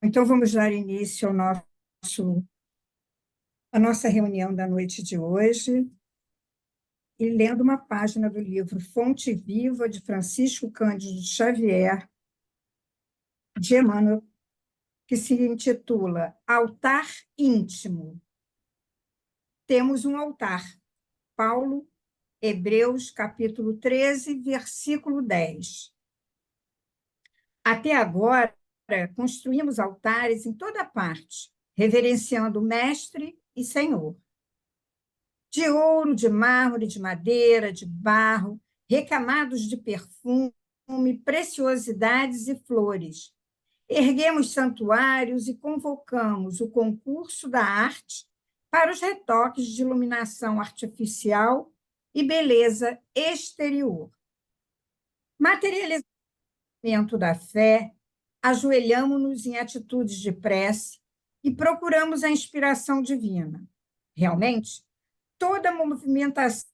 Então, vamos dar início à nossa reunião da noite de hoje, e lendo uma página do livro Fonte Viva, de Francisco Cândido Xavier, de Emmanuel, que se intitula Altar Íntimo. Temos um altar. Paulo, Hebreus, capítulo 13, versículo 10. Até agora, construímos altares em toda parte, reverenciando o Mestre e Senhor. De ouro, de mármore, de madeira, de barro, recamados de perfume, preciosidades e flores. Erguemos santuários e convocamos o concurso da arte para os retoques de iluminação artificial e beleza exterior. Materializamento da fé, ajoelhamo-nos em atitudes de prece e procuramos a inspiração divina. Realmente, toda movimentação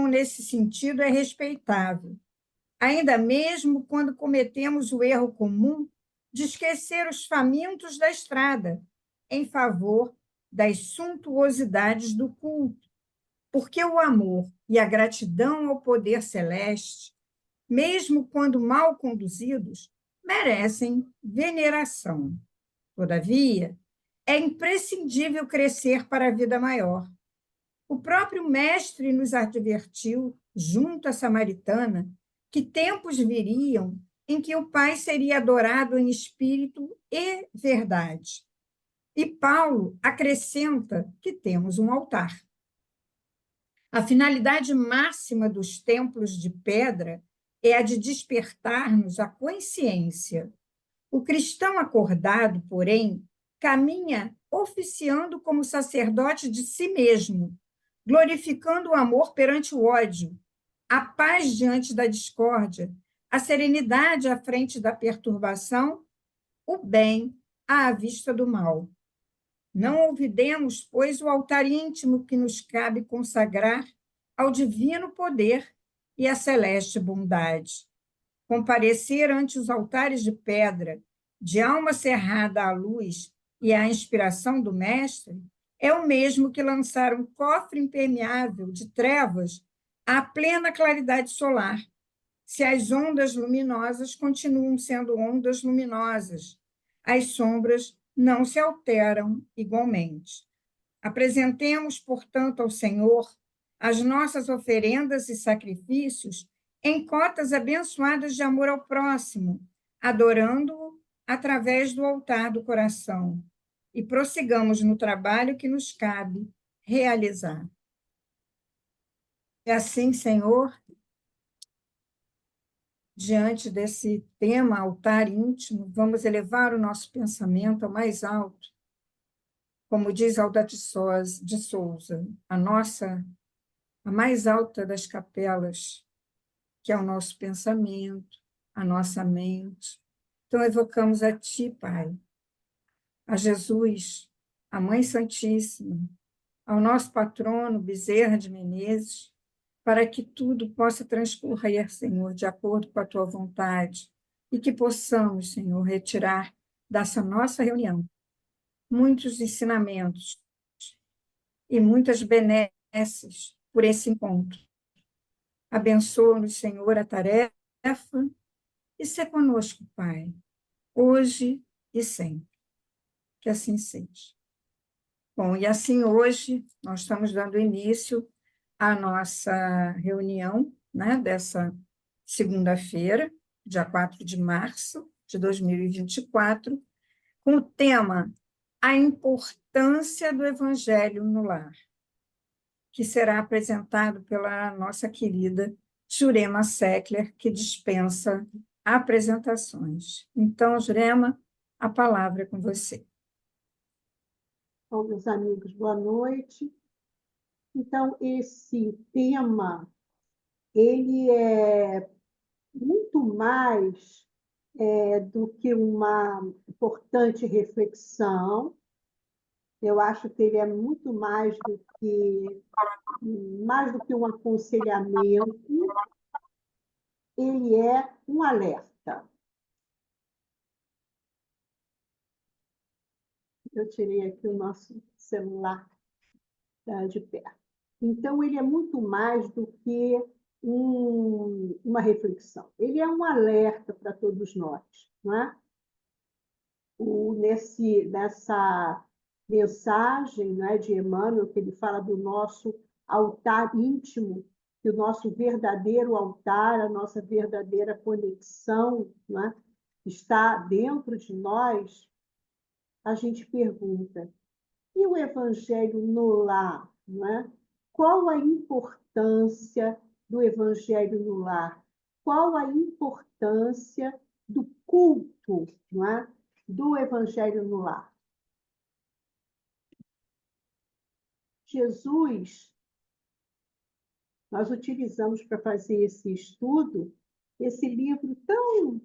nesse sentido é respeitável, ainda mesmo quando cometemos o erro comum de esquecer os famintos da estrada em favor das suntuosidades do culto, porque o amor e a gratidão ao poder celeste, mesmo quando mal conduzidos, merecem veneração. Todavia, é imprescindível crescer para a vida maior. O próprio Mestre nos advertiu, junto à Samaritana, que tempos viriam em que o Pai seria adorado em espírito e verdade. E Paulo acrescenta que temos um altar. A finalidade máxima dos templos de pedra é a de despertar-nos a consciência. O cristão acordado, porém, caminha oficiando como sacerdote de si mesmo, glorificando o amor perante o ódio, a paz diante da discórdia, a serenidade à frente da perturbação, o bem à vista do mal. Não olvidemos, pois, o altar íntimo que nos cabe consagrar ao divino poder e à celeste bondade. Comparecer ante os altares de pedra, de alma cerrada à luz e à inspiração do Mestre, é o mesmo que lançar um cofre impermeável de trevas à plena claridade solar, se as ondas luminosas continuam sendo ondas luminosas, as sombras não se alteram igualmente. Apresentemos, portanto, ao Senhor as nossas oferendas e sacrifícios em cotas abençoadas de amor ao próximo, adorando-o através do altar do coração, e prossigamos no trabalho que nos cabe realizar. É assim, Senhor, diante desse tema, altar íntimo, vamos elevar o nosso pensamento ao mais alto, como diz Alda de Souza, a mais alta das capelas, que é o nosso pensamento, a nossa mente. Então, evocamos a Ti, Pai, a Jesus, a Mãe Santíssima, ao nosso patrono Bezerra de Menezes, para que tudo possa transcorrer, Senhor, de acordo com a Tua vontade, e que possamos, Senhor, retirar dessa nossa reunião muitos ensinamentos e muitas benesses por esse encontro. Abençoa-nos, Senhor, a tarefa e se conosco, Pai, hoje e sempre. Que assim seja. Bom, e assim hoje nós estamos dando início à nossa reunião, né, dessa segunda-feira, dia 4 de março de 2024, com o tema A Importância do Evangelho no Lar, que será apresentado pela nossa querida Jurema Seckler, que dispensa apresentações. Então, Jurema, a palavra é com você. Bom, meus amigos, boa noite. Então, esse tema, ele é muito mais do que uma importante reflexão. Eu acho que ele é muito mais do que um aconselhamento, ele é um alerta. Eu tirei aqui o nosso celular de perto. Então, ele é muito mais do que uma reflexão. Ele é um alerta para todos nós, não é? Nessa mensagem, né, de Emmanuel, que ele fala do nosso altar íntimo, que o nosso verdadeiro altar, a nossa verdadeira conexão, né, está dentro de nós, a gente pergunta, e o Evangelho no lar? Não é? Qual a importância do Evangelho no lar? Qual a importância do culto, não é? Do Evangelho no lar? Jesus, nós utilizamos para fazer esse estudo, esse livro tão.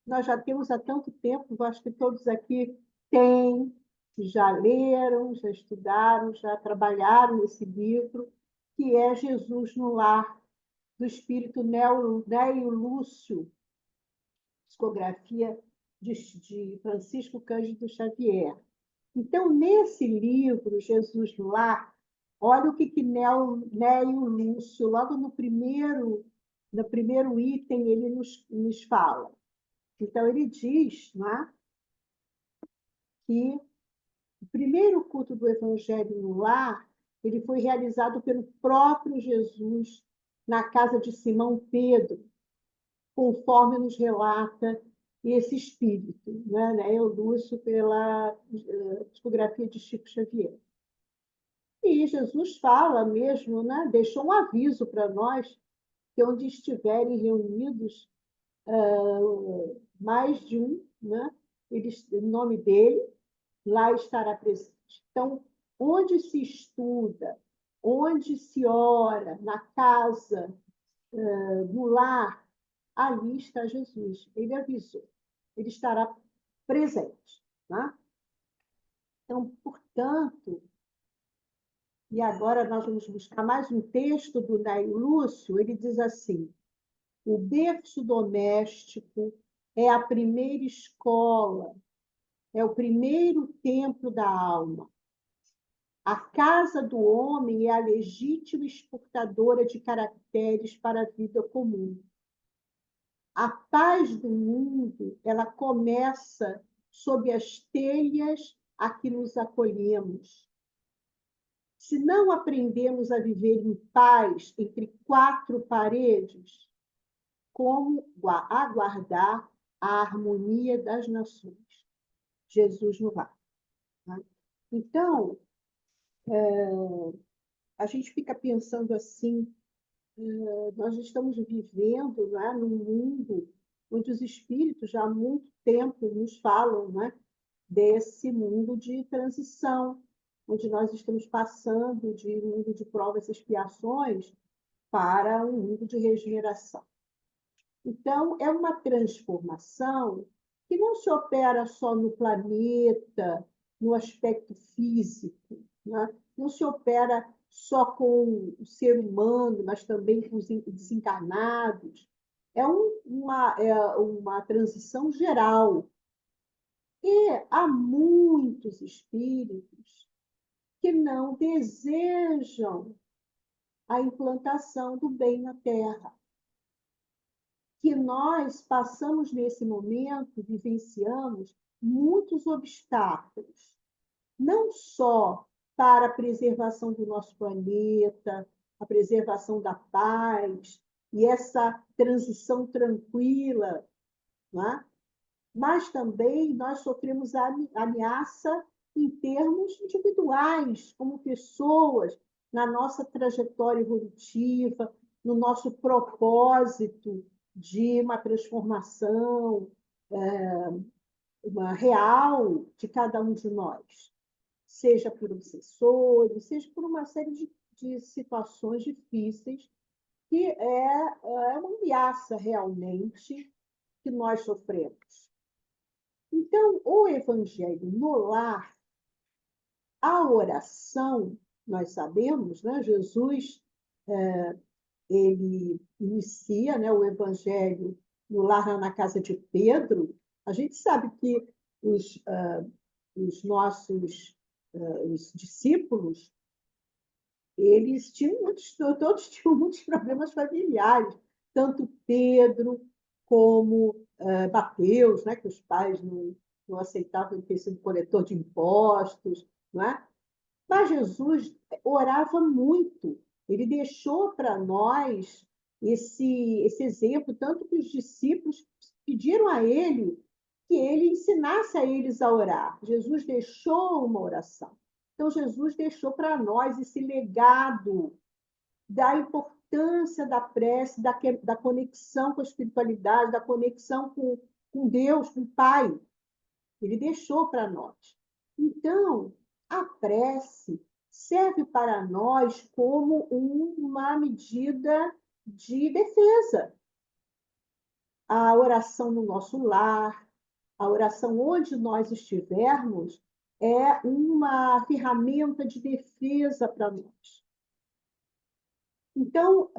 Nós já temos há tanto tempo, acho que todos aqui têm, já leram, já estudaram, já trabalharam esse livro, que é Jesus no Lar, do espírito Nélio Lúcio, psicografia de Francisco Cândido Xavier. Então, nesse livro, Jesus no Lar, olha o que Nélio Lúcio, logo no primeiro item, ele nos fala. Então, ele diz, não é, que o primeiro culto do Evangelho no lar ele foi realizado pelo próprio Jesus na casa de Simão Pedro, conforme nos relata esse espírito, né, Lúcio, pela psicografia de Chico Xavier. E Jesus fala mesmo, né, deixou um aviso para nós, que onde estiverem reunidos mais de um, né, em nome dele, lá estará presente. Então, onde se estuda, onde se ora, na casa, no lar, ali está Jesus. Ele avisou. Ele estará presente. Tá? Então, portanto, e agora nós vamos buscar mais um texto do Nélio Lúcio, ele diz assim, o berço doméstico é a primeira escola, é o primeiro templo da alma. A casa do homem é a legítima exportadora de caracteres para a vida comum. A paz do mundo, ela começa sob as telhas a que nos acolhemos. Se não aprendemos a viver em paz entre quatro paredes, como aguardar a harmonia das nações? Jesus no lar. Então, a gente fica pensando assim, nós estamos vivendo, né, num mundo onde os espíritos já há muito tempo nos falam, né, desse mundo de transição, onde nós estamos passando de um mundo de provas e expiações para um mundo de regeneração. Então, é uma transformação que não se opera só no planeta, no aspecto físico, né? Não se opera só com o ser humano, mas também com os desencarnados. É uma transição geral. E há muitos espíritos que não desejam a implantação do bem na Terra. Que nós passamos nesse momento, vivenciamos muitos obstáculos, não só para a preservação do nosso planeta, a preservação da paz e essa transição tranquila, né? Mas também nós sofremos a ameaça em termos individuais, como pessoas, na nossa trajetória evolutiva, no nosso propósito de uma transformação uma real de cada um de nós, seja por obsessores, seja por uma série de situações difíceis, que é uma ameaça realmente que nós sofremos. Então, o Evangelho no lar, a oração, nós sabemos, né? Jesus ele inicia, né, o Evangelho no lar na casa de Pedro. A gente sabe que os os nossos os discípulos, eles tinham todos tinham muitos problemas familiares, tanto Pedro como Mateus, né, que os pais não aceitavam ter sido coletor de impostos, não é? Mas Jesus orava muito. Ele deixou para nós esse exemplo, tanto que os discípulos pediram a ele que ele ensinasse a eles a orar. Jesus deixou uma oração. Então, Jesus deixou para nós esse legado da importância da prece, da conexão com a espiritualidade, da conexão com Deus, com o Pai. Ele deixou para nós. Então, a prece serve para nós como uma medida de defesa. A oração no nosso lar, a oração onde nós estivermos, é uma ferramenta de defesa para nós. Então,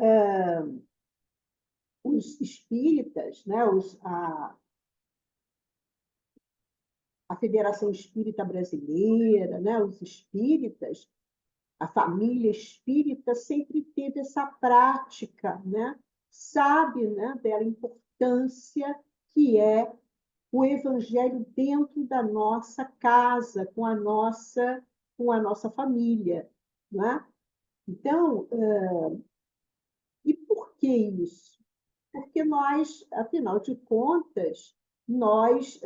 os espíritas, né, a Federação Espírita Brasileira, né, os espíritas, a família espírita sempre teve essa prática, né? Sabe, né, dela importância que é o evangelho dentro da nossa casa, com a nossa família, né? Então, e por que isso? Porque nós, afinal de contas, nós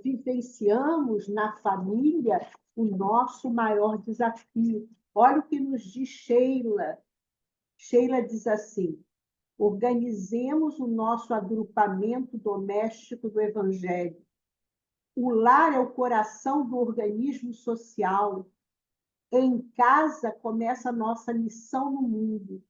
vivenciamos na família o nosso maior desafio. Olha o que nos diz Sheila. Sheila diz assim: organizemos o nosso agrupamento doméstico do Evangelho. O lar é o coração do organismo social. Em casa começa a nossa missão no mundo.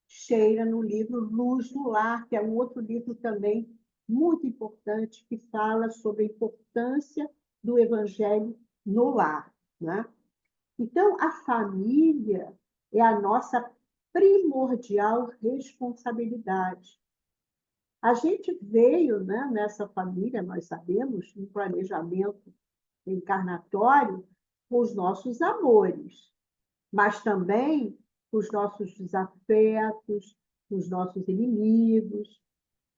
Sheila, no livro Luz no Lar, que é um outro livro também muito importante, que fala sobre a importância do Evangelho no lar, né? Então, a família é a nossa primordial responsabilidade. A gente veio, né, nessa família, nós sabemos, um planejamento encarnatório com os nossos amores, mas também com os nossos desafetos, com os nossos inimigos,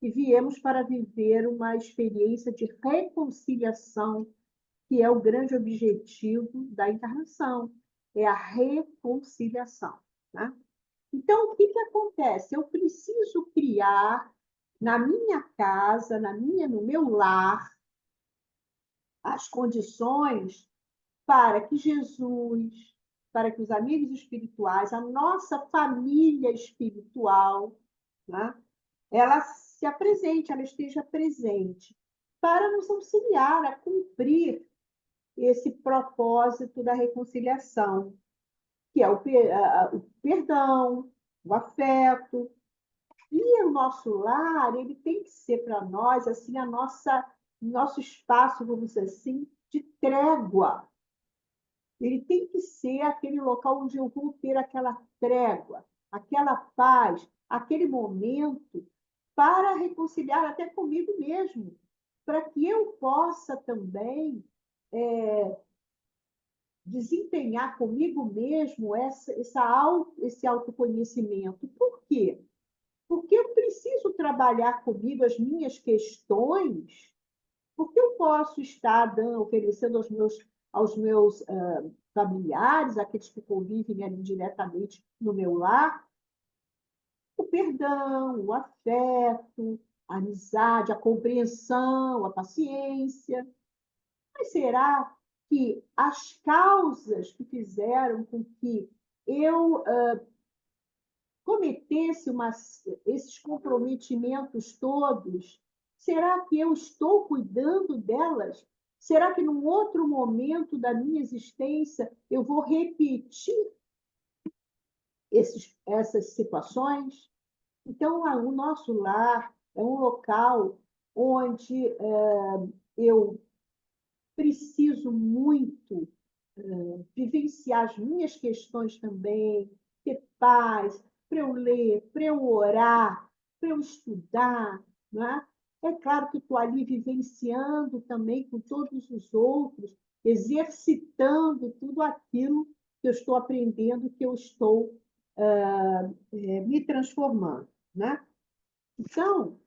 e viemos para viver uma experiência de reconciliação, que é o grande objetivo da encarnação, é a reconciliação, né? Então, o que acontece? Eu preciso criar na minha casa, no meu lar, as condições para que Jesus, para que os amigos espirituais, a nossa família espiritual, né, ela se apresente, ela esteja presente, para nos auxiliar a cumprir esse propósito da reconciliação, que é o perdão, o afeto. E o nosso lar, ele tem que ser para nós assim nosso espaço, vamos dizer assim, de trégua. Ele tem que ser aquele local onde eu vou ter aquela trégua, aquela paz, aquele momento para reconciliar até comigo mesmo, para que eu possa também desempenhar comigo mesmo esse autoconhecimento. Por quê? Porque eu preciso trabalhar comigo as minhas questões, porque eu posso estar oferecendo aos meus familiares, aqueles que convivem ali diretamente no meu lar, o perdão, o afeto, a amizade, a compreensão, a paciência. Mas será que as causas que fizeram com que eu cometesse esses comprometimentos todos, será que eu estou cuidando delas? Será que num outro momento da minha existência eu vou repetir essas situações? Então, o nosso lar é um local onde eu preciso muito vivenciar as minhas questões também, ter paz, para eu ler, para eu orar, para eu estudar, não é? É claro que estou ali vivenciando também com todos os outros, exercitando tudo aquilo que eu estou aprendendo, que eu estou me transformando, né? Então,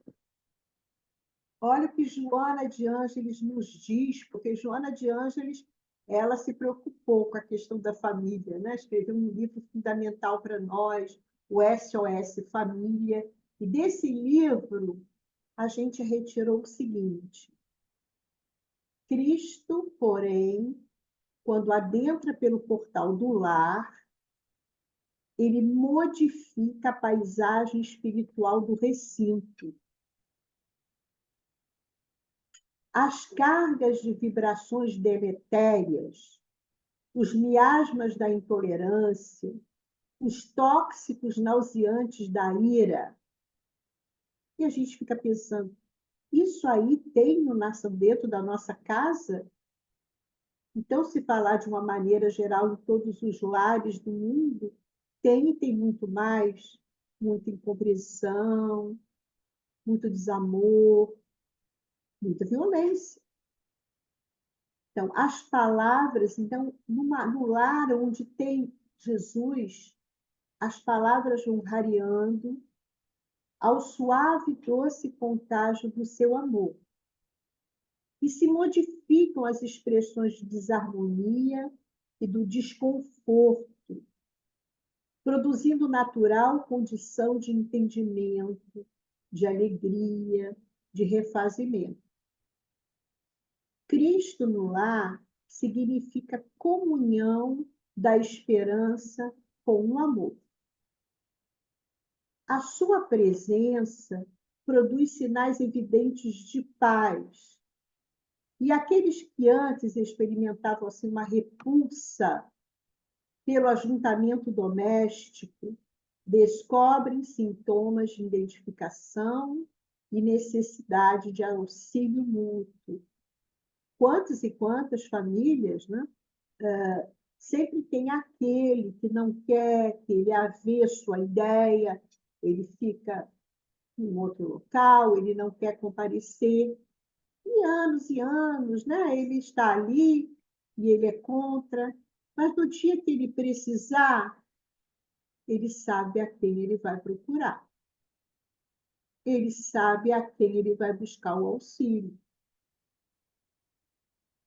olha o que Joana de Ângeles nos diz, porque Joana de Ângeles ela se preocupou com a questão da família, né? Escreveu um livro fundamental para nós, o SOS Família, e desse livro a gente retirou o seguinte: Cristo, porém, quando adentra pelo portal do lar, ele modifica a paisagem espiritual do recinto. As cargas de vibrações deletérias, os miasmas da intolerância, os tóxicos nauseantes da ira. E a gente fica pensando, isso aí tem dentro da nossa casa? Então, se falar de uma maneira geral em todos os lares do mundo, tem muito mais, muita incompreensão, muito desamor, muita violência. Então, as palavras, então, no lar onde tem Jesus, as palavras vão rareando ao suave e doce contágio do seu amor. E se modificam as expressões de desarmonia e do desconforto, produzindo natural condição de entendimento, de alegria, de refazimento. Cristo no lar significa comunhão da esperança com o amor. A sua presença produz sinais evidentes de paz. E aqueles que antes experimentavam assim, uma repulsa pelo ajuntamento doméstico, descobrem sintomas de identificação e necessidade de auxílio mútuo. Quantas e quantas famílias, né? Sempre tem aquele que não quer, que ele é avesso à ideia, ele fica em outro local, ele não quer comparecer. E anos, né? Ele está ali e ele é contra, mas no dia que ele precisar, ele sabe a quem ele vai procurar. Ele sabe a quem ele vai buscar o auxílio.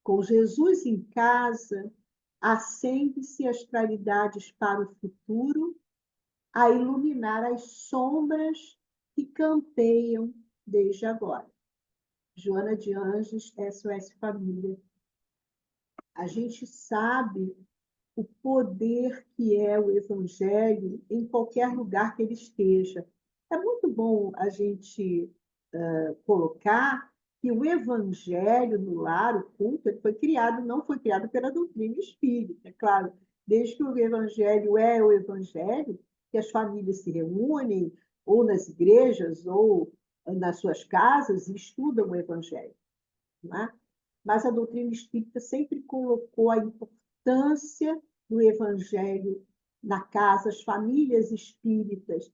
Com Jesus em casa, acende-se as claridades para o futuro, a iluminar as sombras que campeiam desde agora. Joana de Anjos, SOS Família. A gente sabe o poder que é o Evangelho em qualquer lugar que ele esteja. É muito bom a gente colocar que o Evangelho no lar, o culto, ele foi criado, não foi criado pela doutrina espírita, é claro. Desde que o Evangelho é o Evangelho, que as famílias se reúnem, ou nas igrejas, ou nas suas casas, e estudam o Evangelho. Não é? Mas a doutrina espírita sempre colocou a importância do Evangelho na casa, as famílias espíritas,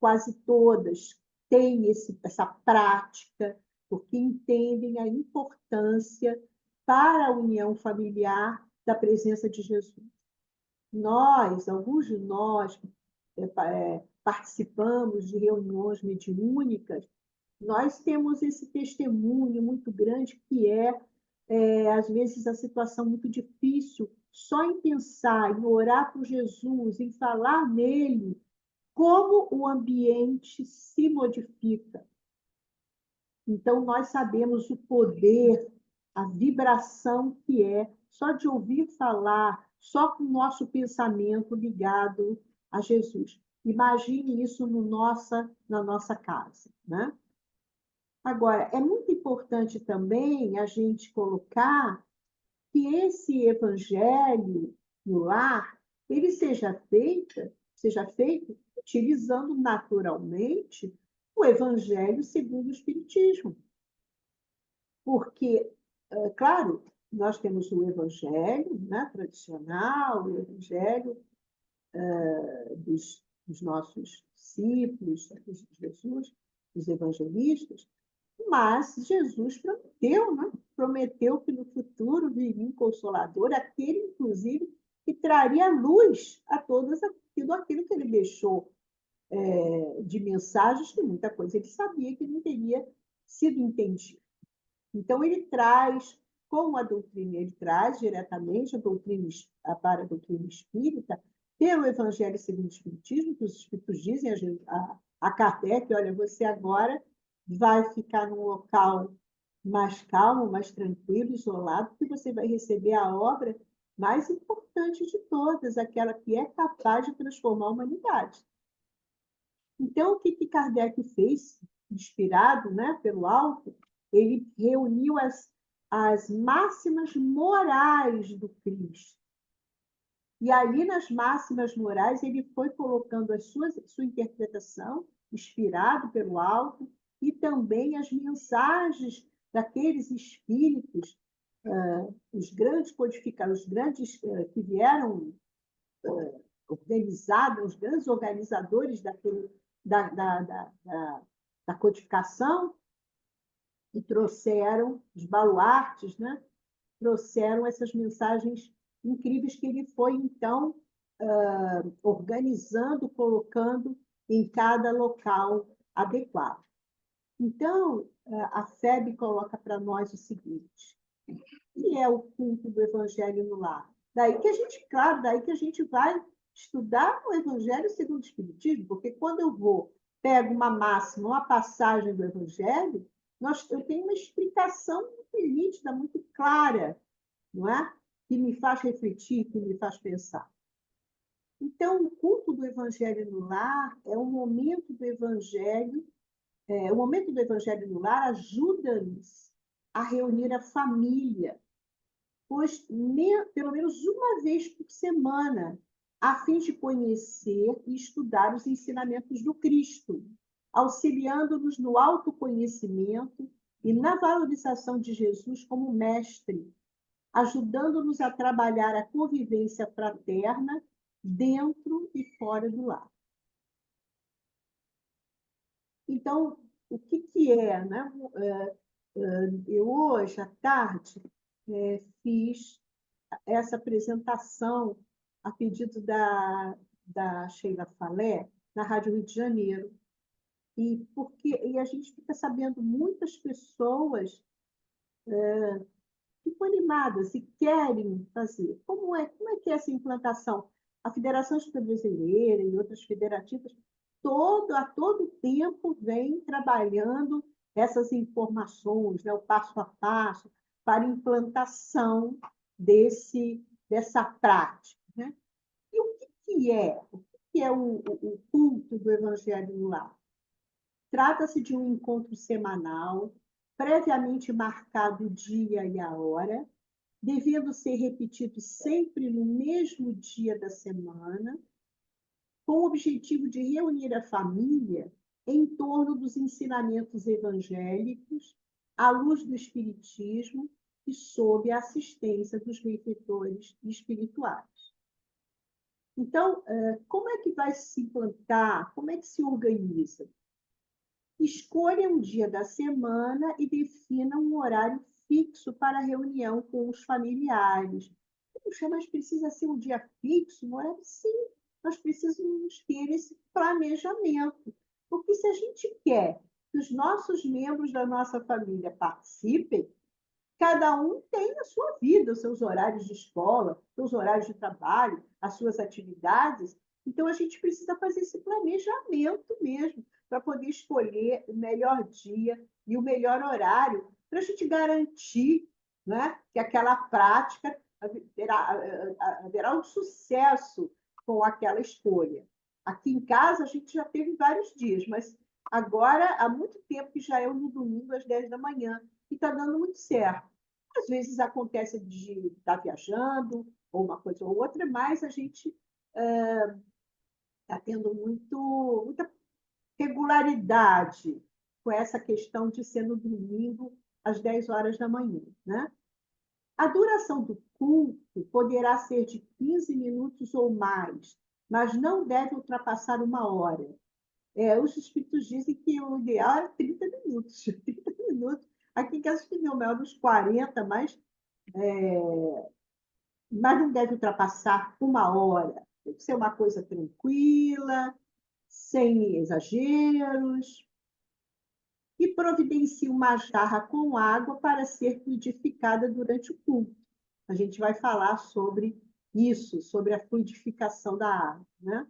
quase todas, têm essa prática, porque entendem a importância para a união familiar da presença de Jesus. Nós, alguns de nós, participamos de reuniões mediúnicas, nós temos esse testemunho muito grande que às vezes, a situação muito difícil, só em pensar, em orar por Jesus, em falar nele, como o ambiente se modifica. Então, nós sabemos o poder, a vibração que é só de ouvir falar, só com o nosso pensamento ligado a Jesus. Imagine isso na nossa casa, né? Agora, é muito importante também a gente colocar que esse evangelho no lar, ele seja feito utilizando naturalmente o evangelho segundo o Espiritismo. Porque, claro, nós temos o evangelho, né, tradicional, o evangelho dos nossos discípulos, dos Jesus, dos evangelistas, mas Jesus prometeu, né? Prometeu que no futuro viria um Consolador, aquele, inclusive, que traria luz a tudo aquilo que ele deixou de mensagens, que muita coisa ele sabia que não teria sido entendido. Então, ele traz, com a doutrina, ele traz diretamente para a doutrina espírita, pelo Evangelho segundo o Espiritismo, que os Espíritos dizem a Kardec, olha, você agora vai ficar num local mais calmo, mais tranquilo, isolado, porque você vai receber a obra mais importante de todas, aquela que é capaz de transformar a humanidade. Então, o que Kardec fez, inspirado, né, pelo alto, ele reuniu as máximas morais do Cristo. E ali, nas máximas morais, ele foi colocando sua interpretação, inspirado pelo alto, e também as mensagens daqueles espíritos, os grandes codificadores, os grandes que vieram organizados, os grandes organizadores da codificação, e trouxeram os baluartes, né? Trouxeram essas mensagens incríveis que ele foi, então, organizando, colocando em cada local adequado. Então, a FEB coloca para nós o seguinte: o que é o culto do Evangelho no lar? Daí que a gente, claro, daí que a gente vai estudar o Evangelho segundo o Espiritismo, porque quando eu pego uma máxima, uma passagem do Evangelho, eu tenho uma explicação muito nítida, muito clara, não é? Que me faz refletir, que me faz pensar. Então, o culto do Evangelho no lar é um momento do Evangelho. O momento do Evangelho no lar ajuda-nos a reunir a família, pois pelo menos uma vez por semana, a fim de conhecer e estudar os ensinamentos do Cristo, auxiliando-nos no autoconhecimento e na valorização de Jesus como mestre, ajudando-nos a trabalhar a convivência fraterna dentro e fora do lar. Então, o que é, né? Eu hoje, à tarde, fiz essa apresentação a pedido da Sheila Falé, na Rádio Rio de Janeiro. E a gente fica sabendo muitas pessoas ficam animadas e querem fazer. Como é que é essa implantação? A Federação Espírita Brasileira e outras federativas, a todo tempo, vem trabalhando essas informações, né, o passo a passo, para a implantação dessa prática. Né? E o que é? O que é o culto do Evangelho no lar? Trata-se de um encontro semanal, previamente marcado o dia e a hora, devendo ser repetido sempre no mesmo dia da semana, com o objetivo de reunir a família em torno dos ensinamentos evangélicos, à luz do Espiritismo e sob a assistência dos benfeitores espirituais. Então, como é que vai se implantar? Como é que se organiza? Escolha um dia da semana e defina um horário fixo para a reunião com os familiares. Puxa, mas precisa ser um dia fixo? Não é? Sim, nós precisamos ter esse planejamento. Porque se a gente quer que os nossos membros da nossa família participem, cada um tem a sua vida, os seus horários de escola, os seus horários de trabalho, as suas atividades. Então, a gente precisa fazer esse planejamento mesmo, para poder escolher o melhor dia e o melhor horário, para a gente garantir, né, que aquela prática haverá um sucesso com aquela escolha. Aqui em casa, a gente já teve vários dias, mas agora há muito tempo que já é no domingo, às 10 da manhã, e está dando muito certo. Às vezes acontece de estar viajando, ou uma coisa ou outra, mas a gente está tendo muita regularidade com essa questão de ser no domingo, às 10 horas da manhã. Né? A duração do culto poderá ser de 15 minutos ou mais, mas não deve ultrapassar 1 hora. Os espíritos dizem que o ideal é 30 minutos. 30 minutos. Aqui em casa acho que deu maior uns 40, mas não deve ultrapassar 1 hora. Deve ser uma coisa tranquila, sem exageros, e providencie uma jarra com água para ser fluidificada durante o culto. A gente vai falar sobre isso, sobre a fluidificação da água, né?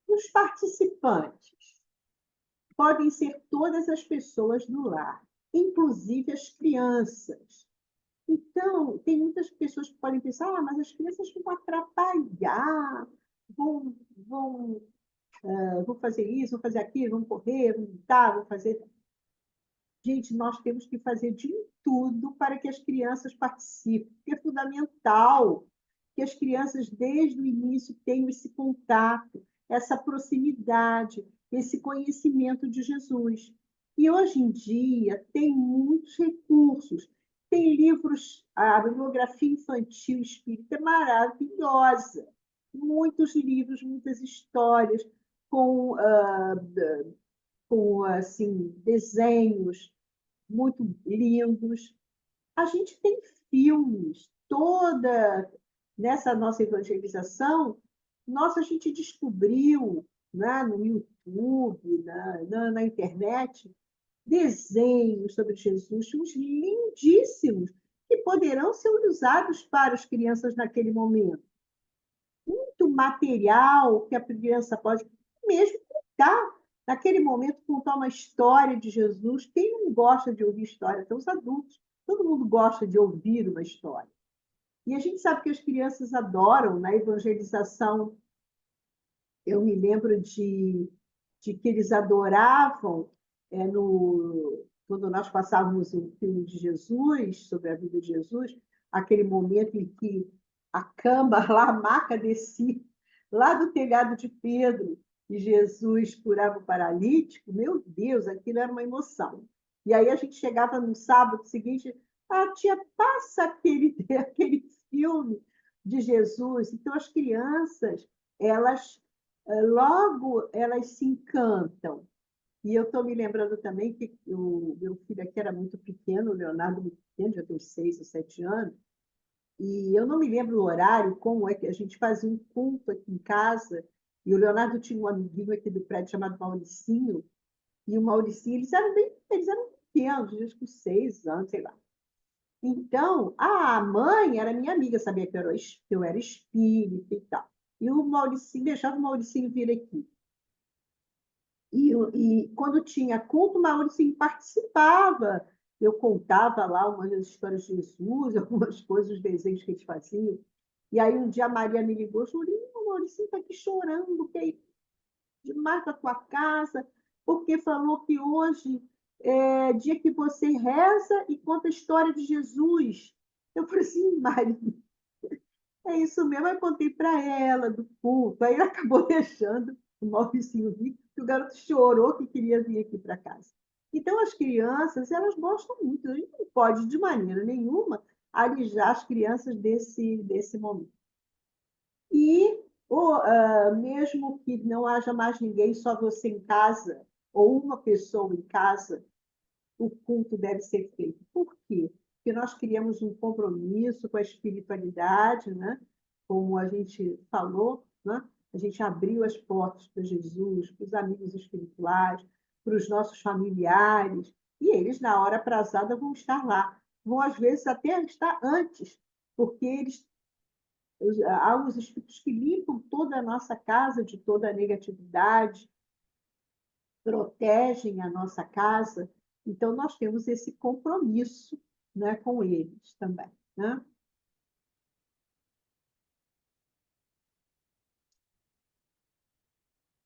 Os participantes podem ser todas as pessoas do lar, inclusive as crianças. Então, tem muitas pessoas que podem pensar, mas as crianças vão atrapalhar, vão fazer isso, vão fazer aquilo, vão correr, vão lutar, vão fazer. Gente, nós temos que fazer de tudo para que as crianças participem, porque é fundamental que as crianças, desde o início, tenham esse contato, essa proximidade, esse conhecimento de Jesus. E hoje em dia tem muitos recursos, tem livros, a bibliografia infantil espírita é maravilhosa, muitos livros, muitas histórias com, com assim, desenhos muito lindos. A gente tem filmes, toda nessa nossa evangelização, a gente descobriu, né, no YouTube, na internet, desenhos sobre Jesus, filmes lindíssimos, que poderão ser usados para as crianças naquele momento. Muito material que a criança pode mesmo contar. Naquele momento, contar uma história de Jesus. Quem não gosta de ouvir história? Até os adultos. Todo mundo gosta de ouvir uma história. E a gente sabe que as crianças adoram, na evangelização. Eu me lembro de que eles adoravam, quando nós passávamos um filme de Jesus, sobre a vida de Jesus, aquele momento em que a cama, lá, a maca descia, lá do telhado de Pedro, e Jesus curava o paralítico. Meu Deus, aquilo era uma emoção. E aí a gente chegava no sábado seguinte, tia, passa aquele filme de Jesus. Então, as crianças, elas logo elas se encantam. E eu estou me lembrando também que o meu filho aqui era muito pequeno, o Leonardo muito pequeno, já tem 6 ou 7 anos, e eu não me lembro o horário, como é que a gente fazia um culto aqui em casa, e o Leonardo tinha um amiguinho aqui do prédio chamado Mauricinho, e o Mauricinho, eles eram pequenos, acho que 6 anos, sei lá. Então, a mãe era minha amiga, sabia que eu era espírita e tal. E o Mauricinho, deixava o Mauricinho vir aqui. E quando tinha culto, o Mauricinho participava. Eu contava lá umas histórias de Jesus, algumas coisas, os desenhos que eles faziam. E aí um dia a Maria me ligou, Julinho, o Mauricinho está aqui chorando, que é demais para a tua casa, porque falou que hoje é dia que você reza e conta a história de Jesus. Eu falei assim, Maria, é isso mesmo. Eu contei para ela do culto. Aí ela acabou deixando o Mauricinho vir, que o garoto chorou que queria vir aqui para casa. Então, as crianças, elas gostam muito. A gente não pode, de maneira nenhuma, alijar as crianças desse momento. E mesmo que não haja mais ninguém, só você em casa, ou uma pessoa em casa, o culto deve ser feito. Por quê? Porque nós criamos um compromisso com a espiritualidade, né? Como a gente falou, né? A gente abriu as portas para Jesus, para os amigos espirituais, para os nossos familiares, e eles, na hora aprazada, vão estar lá. Vão, às vezes, até estar antes, porque há os espíritos que limpam toda a nossa casa de toda a negatividade, protegem a nossa casa. Então, nós temos esse compromisso, né, com eles também. Né?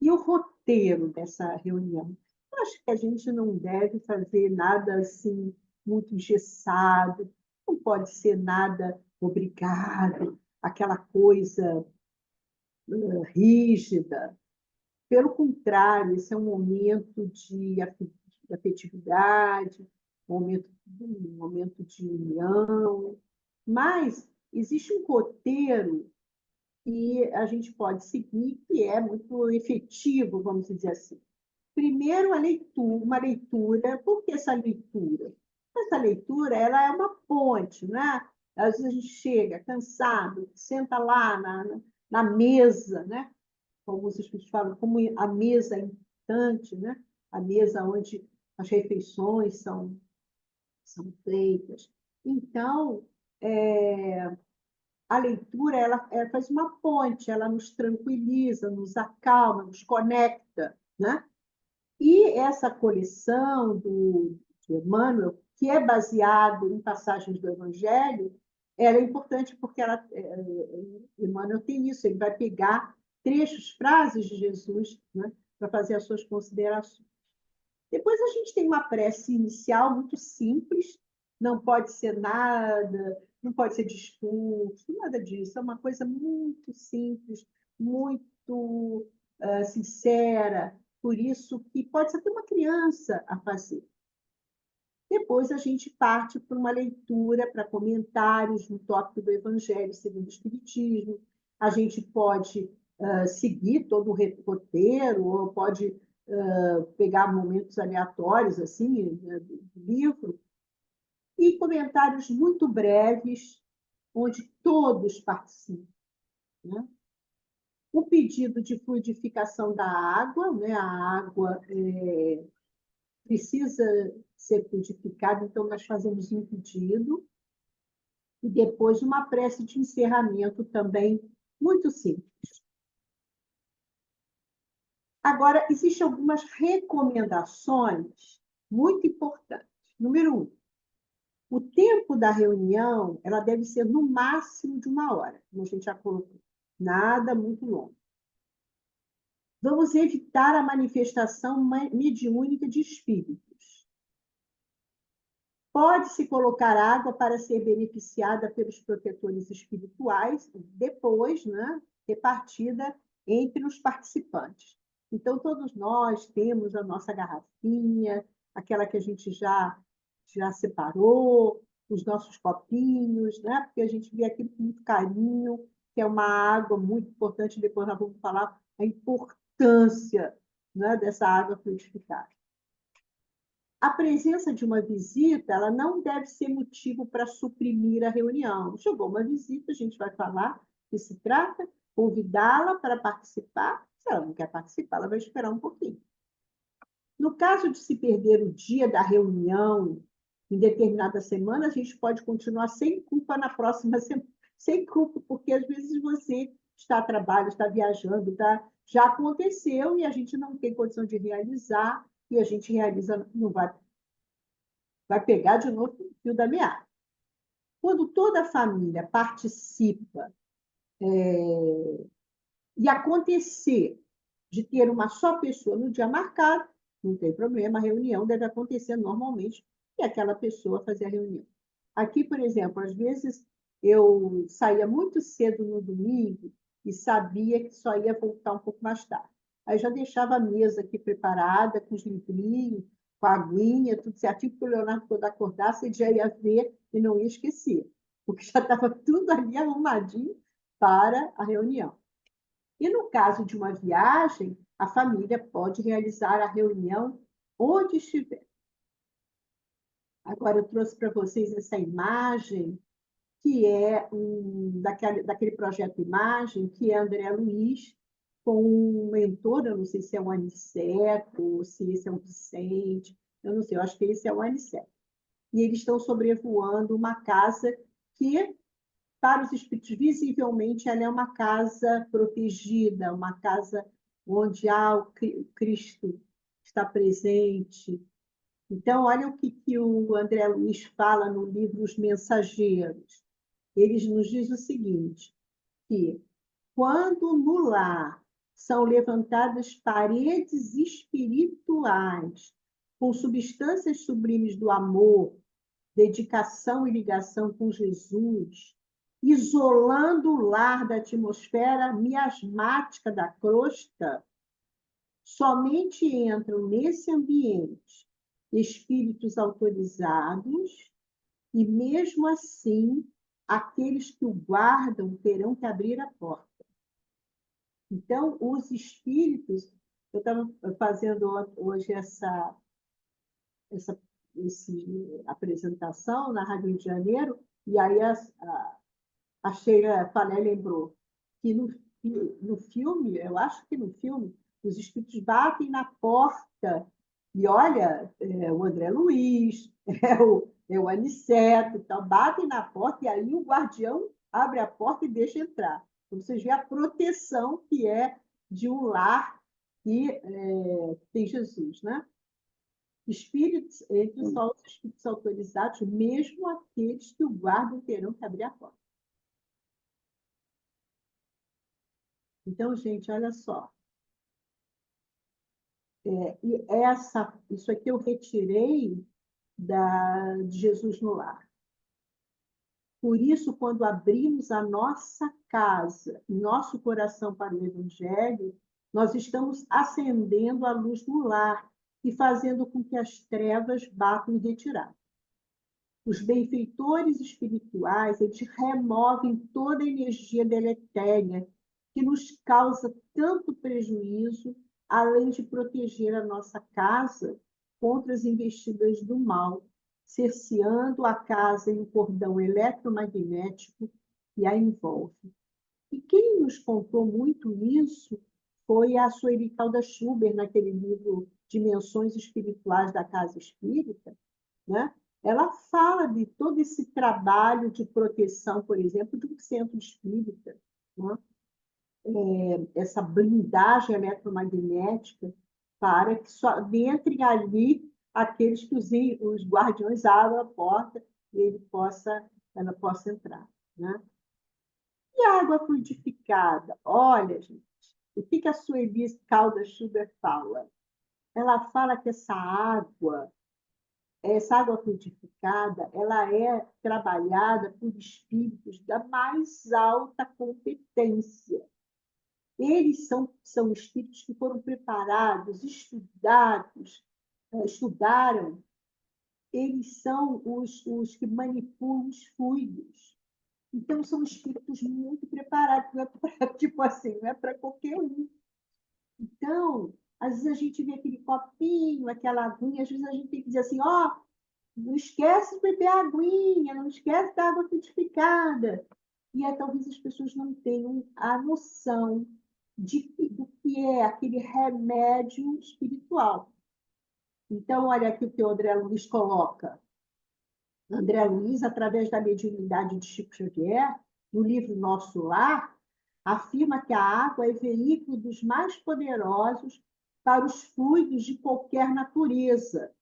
E o roteiro dessa reunião? Eu acho que a gente não deve fazer nada assim muito engessado, não pode ser nada obrigado, aquela coisa rígida. Pelo contrário, esse é um momento de afetividade, um momento de união, mas existe um roteiro que a gente pode seguir, que é muito efetivo, vamos dizer assim. Primeiro, uma leitura. Por que essa leitura? Essa leitura ela é uma ponte, né? Às vezes a gente chega cansado, senta lá na mesa, né? Como os espíritos falam, como a mesa é importante, né? A mesa onde as refeições são feitas. Então, a leitura ela faz uma ponte, ela nos tranquiliza, nos acalma, nos conecta, né? E essa coleção de Emmanuel, que é baseado em passagens do Evangelho, ela é importante porque Emmanuel tem isso, ele vai pegar trechos, frases de Jesus, né, para fazer as suas considerações. Depois a gente tem uma prece inicial muito simples, não pode ser nada, não pode ser discurso, nada disso, é uma coisa muito simples, muito sincera, por isso que pode ser até uma criança a fazer. Depois a gente parte para uma leitura, para comentários no tópico do Evangelho segundo o Espiritismo. A gente pode seguir todo o roteiro, ou pode pegar momentos aleatórios assim, né, do livro, e comentários muito breves, onde todos participam, né? O pedido de fluidificação da água, né? A água precisa ser fluidificada, então nós fazemos um pedido, e depois uma prece de encerramento também muito simples. Agora, existem algumas recomendações muito importantes. Número 1, o tempo da reunião ela deve ser no máximo de 1 hora, como a gente já colocou. Nada muito longo. Vamos evitar a manifestação mediúnica de espíritos. Pode-se colocar água para ser beneficiada pelos protetores espirituais, depois, né, repartida entre os participantes. Então, todos nós temos a nossa garrafinha, aquela que a gente já separou, os nossos copinhos, né? Porque a gente vê aquilo com muito carinho, que é uma água muito importante, depois nós vamos falar a importância, né, dessa água fluidificada. A presença de uma visita ela não deve ser motivo para suprimir a reunião. Chegou uma visita, a gente vai falar que se trata, convidá-la para participar. Se ela não quer participar, ela vai esperar um pouquinho. No caso de se perder o dia da reunião em determinada semana, a gente pode continuar sem culpa na próxima semana. Sem culpa, porque às vezes você está a trabalho, está viajando, já aconteceu e a gente não tem condição de realizar, e a gente realiza, não vai pegar de novo o fio da meada. Quando toda a família participa e acontecer de ter uma só pessoa no dia marcado, não tem problema, a reunião deve acontecer normalmente e aquela pessoa fazer a reunião. Aqui, por exemplo, às vezes eu saía muito cedo no domingo e sabia que só ia voltar um pouco mais tarde. Aí já deixava a mesa aqui preparada, com os livrinhos, com a aguinha, tudo certinho, porque o Leonardo, quando acordasse, ele já ia ver e não ia esquecer, porque já estava tudo ali arrumadinho para a reunião. E no caso de uma viagem, a família pode realizar a reunião onde estiver. Agora, eu trouxe para vocês essa imagem, que é daquele projeto Imagem, que é André Luiz, com um mentor, eu não sei se é o Aniceto, ou se esse é o Vicente, eu não sei, eu acho que esse é o Aniceto. E eles estão sobrevoando uma casa que, para os espíritos, visivelmente, ela é uma casa protegida, uma casa onde o Cristo está presente. Então, olha o que o André Luiz fala no livro Os Mensageiros. Ele nos diz o seguinte, que quando no lar são levantadas paredes espirituais com substâncias sublimes do amor, dedicação e ligação com Jesus, isolando o lar da atmosfera miasmática da crosta, somente entram nesse ambiente espíritos autorizados e, mesmo assim, aqueles que o guardam terão que abrir a porta. Então, os espíritos Eu estava fazendo hoje essa apresentação na Rádio Rio de Janeiro, e aí a Sheila Fané lembrou que no filme, eu acho que no filme, os espíritos batem na porta, e olha, o André Luiz, é o Aniceto, tal, batem na porta, e aí o guardião abre a porta e deixa entrar. Então, vocês veem a proteção que é de um lar que tem Jesus, né? Espíritos, entre só os espíritos autorizados, mesmo aqueles que o guardam terão que abrir a porta. Então, gente, olha só. Isso aqui eu retirei de Jesus no Lar. Por isso, quando abrimos a nossa casa, nosso coração para o Evangelho, nós estamos acendendo a luz do lar e fazendo com que as trevas batam em retirada. Os benfeitores espirituais, eles removem toda a energia deletéria que nos causa tanto prejuízo, além de proteger a nossa casa contra as investidas do mal, cerceando a casa em um cordão eletromagnético que a envolve. E quem nos contou muito isso foi a Sueli Caldas Schubert, naquele livro Dimensões Espirituais da Casa Espírita, né? Ela fala de todo esse trabalho de proteção, por exemplo, de um centro espírita, né? Essa blindagem eletromagnética para que só entrem ali aqueles que os guardiões abram a porta e ela possa entrar, né? E a água fluidificada? Olha, gente, o que a Sueli Caldas Schubert fala? Ela fala que essa água frutificada, ela é trabalhada por espíritos da mais alta competência. Eles são espíritos que foram preparados, estudaram. Eles são os que manipulam os fluidos. Então, são espíritos muito preparados, não é pra, tipo assim, não é para qualquer um. Então, às vezes a gente vê aquele copinho, aquela aguinha, às vezes a gente tem que dizer assim, ó, não esquece de beber a aguinha, não esquece da água frutificada. E talvez as pessoas não tenham a noção do que é aquele remédio espiritual. Então, olha aqui o que o André Luiz coloca. André Luiz, através da mediunidade de Chico Xavier, no livro Nosso Lar, afirma que a água é veículo dos mais poderosos para os fluidos de qualquer natureza.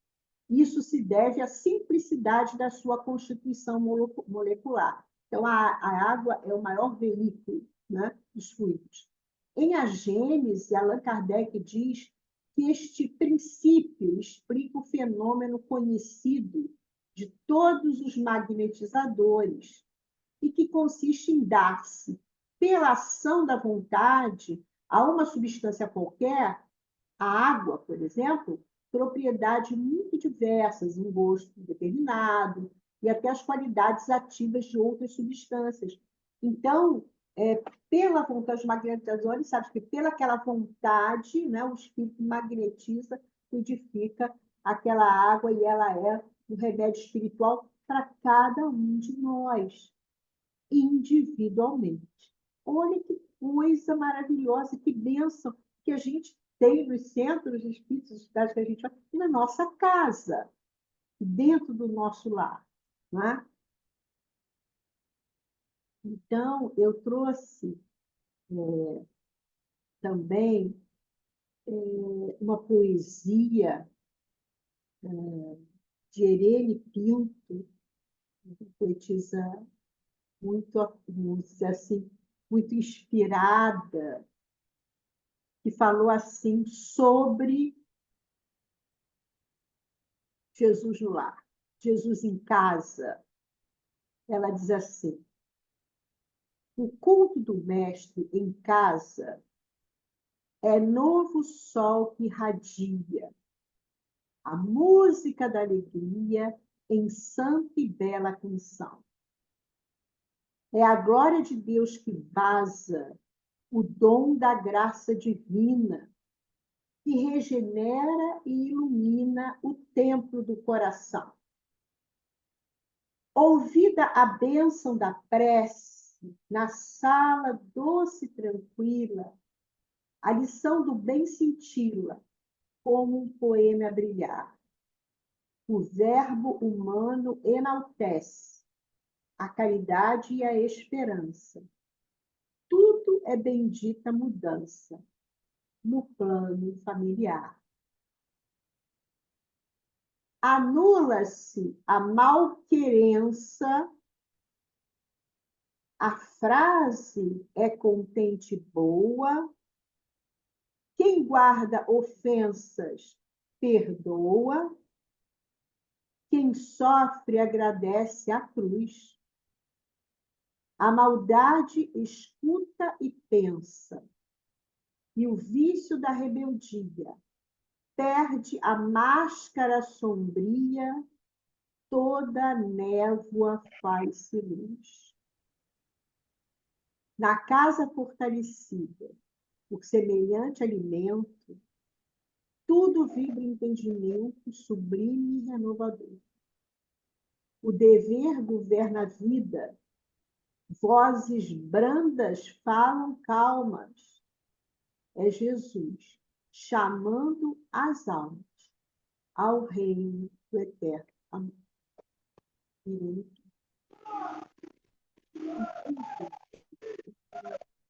Isso se deve à simplicidade da sua constituição molecular. Então, a água é o maior veículo, né, dos fluidos. Em A Gênese, Allan Kardec diz que este princípio explica o fenômeno conhecido de todos os magnetizadores e que consiste em dar-se, pela ação da vontade, a uma substância qualquer, a água, por exemplo, propriedades muito diversas, um gosto determinado e até as qualidades ativas de outras substâncias. Então, pela vontade, os magnetizadores, sabe que pela aquela vontade, né, o espírito magnetiza, fluidifica aquela água e ela é um remédio espiritual para cada um de nós, individualmente. Olha que coisa maravilhosa, que bênção que a gente tem nos centros espíritas, cidades que a gente vai, e na nossa casa, dentro do nosso lar. Não é? Então, eu trouxe também uma poesia de Irene Pinto, poetisa muito, vamos dizer assim, muito inspirada, que falou assim sobre Jesus no lar, Jesus em casa. Ela diz assim: o culto do mestre em casa é novo sol que irradia, a música da alegria em santa e bela canção. É a glória de Deus que vaza, o dom da graça divina, que regenera e ilumina o templo do coração. Ouvida a bênção da prece, na sala doce e tranquila, a lição do bem cintila, como um poema a brilhar. O verbo humano enaltece a caridade e a esperança. Tudo é bendita mudança no plano familiar. Anula-se a malquerença, a frase é contente boa, quem guarda ofensas perdoa, quem sofre agradece a cruz. A maldade escuta e pensa, e o vício da rebeldia perde a máscara sombria, toda névoa faz-se luz. Na casa fortalecida por semelhante alimento, tudo vibra entendimento sublime e renovador. O dever governa a vida, vozes brandas falam calmas. É Jesus chamando as almas ao reino do eterno amor.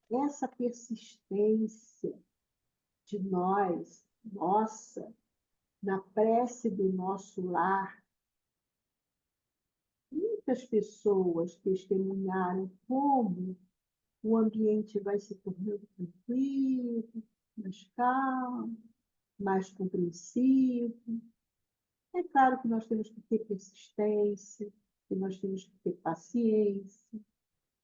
Essa persistência de nós, nossa, na prece do nosso lar, muitas pessoas testemunharam como o ambiente vai se tornando tranquilo, mais calmo, mais compreensivo. É claro que nós temos que ter persistência, que nós temos que ter paciência,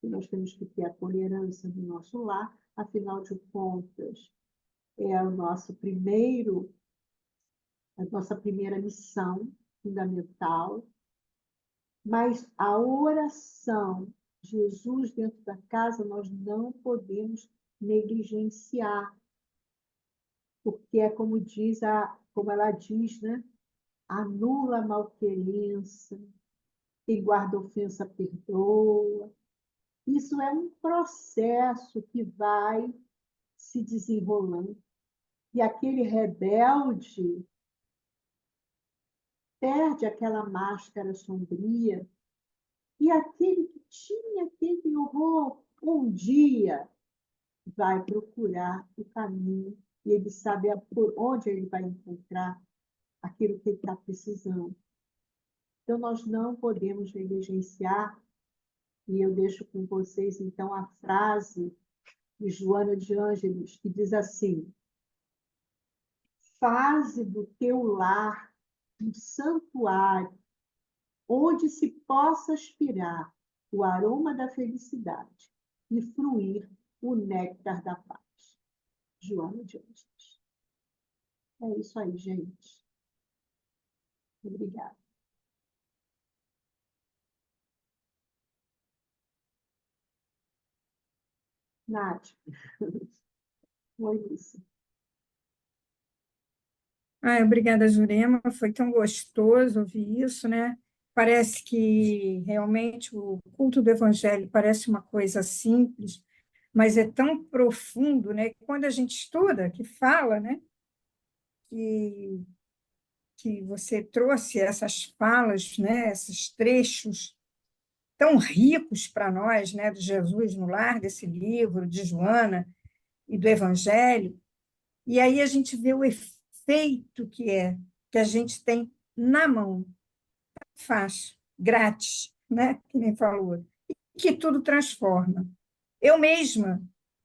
que nós temos que ter a tolerância do nosso lar, afinal de contas, é a nossa primeira missão fundamental, mas a oração, Jesus dentro da casa, nós não podemos negligenciar, porque é como ela diz, né? Anula a malquerença, quem guarda ofensa perdoa. Isso é um processo que vai se desenrolando. E aquele rebelde perde aquela máscara sombria, e aquele que tinha aquele horror, um dia vai procurar o caminho, e ele sabe por onde ele vai encontrar aquilo que ele está precisando. Então, nós não podemos negligenciar, e eu deixo com vocês, então, a frase de Joana de Ângeles, que diz assim: faze do teu lar um santuário onde se possa aspirar o aroma da felicidade e fruir o néctar da paz. Joana de Ângeles. É isso aí, gente. Obrigada. Nádia. Oi, Lúcia. Obrigada, Jurema. Foi tão gostoso ouvir isso, né? Parece que realmente o culto do Evangelho parece uma coisa simples, mas é tão profundo, né? Quando a gente estuda, que fala, né? Que, que você trouxe essas falas, né? Esses trechos tão ricos para nós, né? De Jesus no lar, desse livro, de Joana e do Evangelho. E aí a gente vê o efeito que a gente tem na mão, fácil, grátis, né? Que nem falou, que tudo transforma. Eu mesma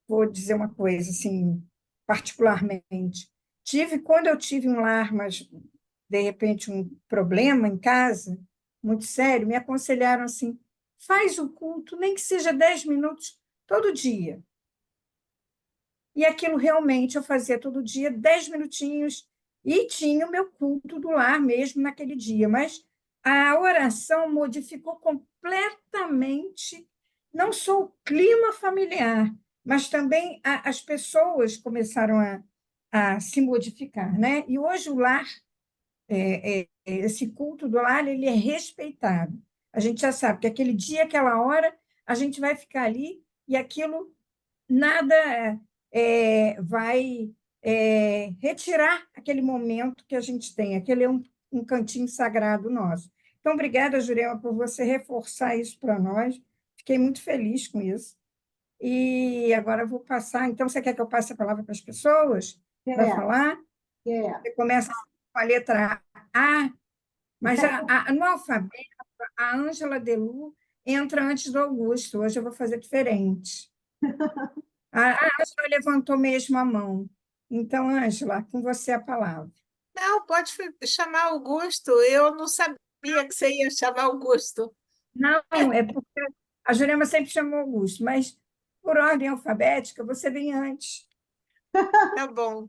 vou dizer uma coisa, assim, particularmente, quando eu tive um lar, mas de repente um problema em casa, muito sério, me aconselharam assim, faz o culto, nem que seja 10 minutos todo dia. E aquilo realmente eu fazia todo dia, 10 minutinhos, e tinha o meu culto do lar mesmo naquele dia. Mas a oração modificou completamente, não só o clima familiar, mas também as pessoas começaram a se modificar, né? E hoje o lar, esse culto do lar, ele é respeitado. A gente já sabe que aquele dia, aquela hora, a gente vai ficar ali e aquilo nada vai retirar aquele momento que a gente tem. Aquele é um cantinho sagrado nosso. Então, obrigada, Jurema, por você reforçar isso para nós. Fiquei muito feliz com isso. E agora eu vou passar. Então, você quer que eu passe a palavra para as pessoas para Quer, falar? quer. Você começa com a letra A, mas no alfabeto, a Ângela Delu entra antes do Augusto. Hoje eu vou fazer diferente. A Ângela levantou mesmo a mão. Então, Ângela, com você a palavra. Não, pode chamar Augusto. Eu não sabia que você ia chamar Augusto. Não, é porque a Jurema sempre chamou Augusto, mas por ordem alfabética, você vem antes. Tá bom.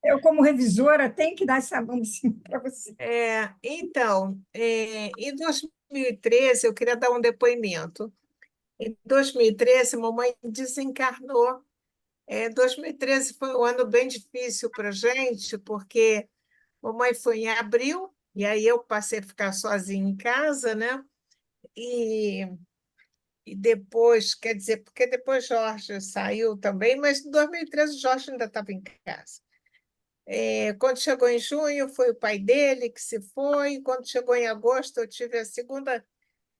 Eu, como revisora, tenho que dar essa mão para você. Então, em 2013, eu queria dar um depoimento. Em 2013, mamãe desencarnou. 2013 foi um ano bem difícil para a gente, porque mamãe foi em abril, e aí eu passei a ficar sozinha em casa, né? E, e depois, quer dizer, porque depois Jorge saiu também, mas em 2013 Jorge ainda estava em casa. Quando chegou em junho, foi o pai dele que se foi. Quando chegou em agosto, eu tive a segunda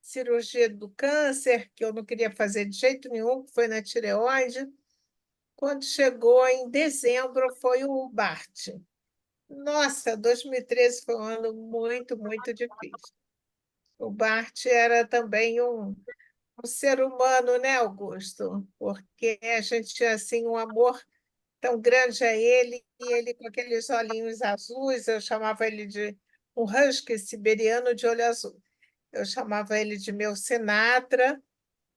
cirurgia do câncer, que eu não queria fazer de jeito nenhum, que foi na tireoide. Quando chegou em dezembro, foi o Bart. Nossa, 2013 foi um ano muito, muito difícil. O Bart era também um ser humano, né, Augusto? Porque a gente tinha assim, um amor tão grande a ele, e ele com aqueles olhinhos azuis, eu chamava ele de um husky siberiano de olho azul. Eu chamava ele de meu Sinatra,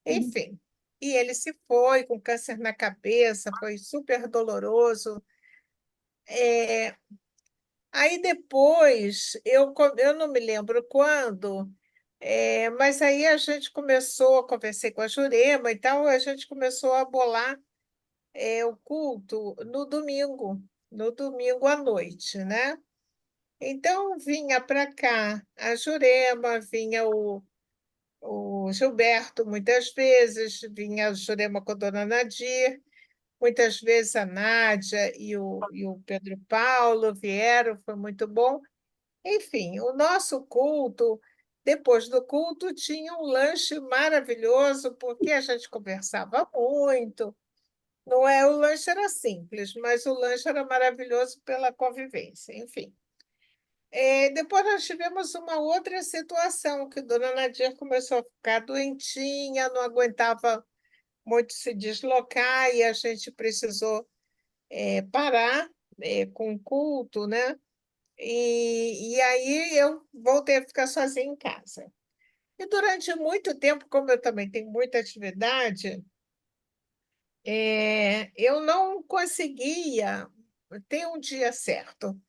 enfim. E ele se foi com câncer na cabeça, foi super doloroso. É, Aí depois, eu não me lembro quando, mas aí a gente começou, conversei com a Jurema e tal, a gente começou a bolar o culto no domingo à noite, né? Então vinha para cá a Jurema, vinha o Gilberto muitas vezes, vinha a Jurema com a dona Nadir, muitas vezes a Nádia e o Pedro Paulo vieram, foi muito bom. Enfim, o nosso culto, depois do culto, tinha um lanche maravilhoso, porque a gente conversava muito. Não é, o lanche era simples, mas o lanche era maravilhoso pela convivência, enfim. Depois nós tivemos uma outra situação, que Dona Nadir começou a ficar doentinha, não aguentava muito se deslocar, e a gente precisou parar com o culto, né? E aí eu voltei a ficar sozinha em casa. E durante muito tempo, como eu também tenho muita atividade, eu não conseguia ter um dia certo,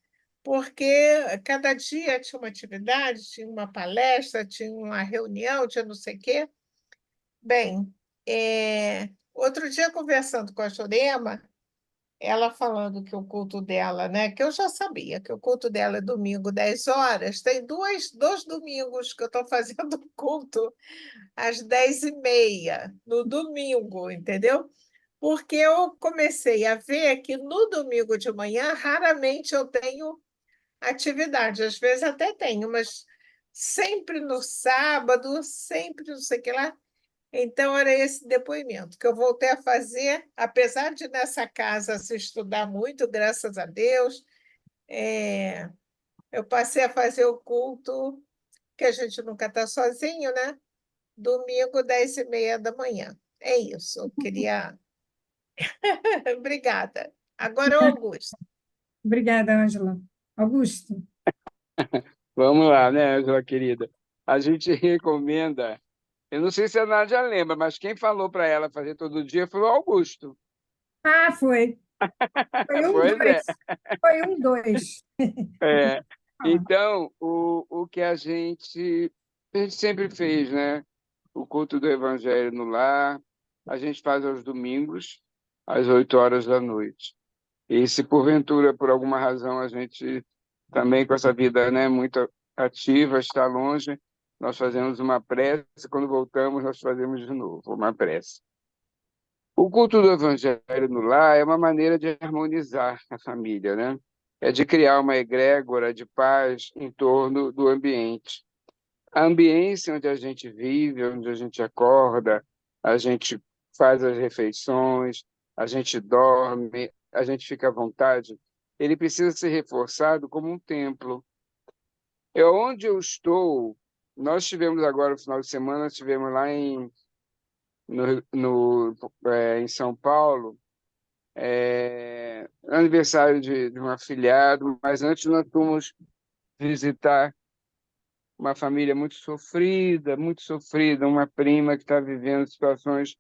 porque cada dia tinha uma atividade, tinha uma palestra, tinha uma reunião, tinha não sei o quê. Bem, outro dia, conversando com a Jurema, ela falando que o culto dela, né, que eu já sabia que o culto dela é domingo, 10 horas, tem dois domingos que eu estou fazendo culto às 10h30, no domingo, entendeu? Porque eu comecei a ver que no domingo de manhã, raramente eu tenho atividade, às vezes até tenho, mas sempre no sábado, sempre não sei o que lá. Então, era esse depoimento que eu voltei a fazer, apesar de nessa casa se estudar muito, graças a Deus, é, eu passei a fazer o culto, que a gente nunca está sozinho, né? Domingo, 10h30 da manhã. É isso, eu queria. Obrigada. Agora, o Augusto. Obrigada, Ângela. Augusto. Vamos lá, né, Ângela querida? A gente recomenda. Eu não sei se a Nádia lembra, mas quem falou para ela fazer todo dia foi o Augusto. Ah, foi. Foi um, Pois é. dois. Foi um, dois. É. Ah, Então, o que a gente sempre fez, né? O culto do Evangelho no lar, a gente faz aos domingos, às 8 horas da noite. E se porventura, por alguma razão, a gente também com essa vida, né, muito ativa, está longe, nós fazemos uma prece, quando voltamos, nós fazemos de novo uma prece. O culto do Evangelho no lar é uma maneira de harmonizar a família, né? É de criar uma egrégora de paz em torno do ambiente. A ambiência onde a gente vive, onde a gente acorda, a gente faz as refeições, a gente dorme, a gente fica à vontade, ele precisa ser reforçado como um templo. É onde eu estou. Nós tivemos agora, no final de semana, estivemos lá em São Paulo, aniversário de um afilhado, mas antes nós fomos visitar uma família muito sofrida, uma prima que está vivendo situações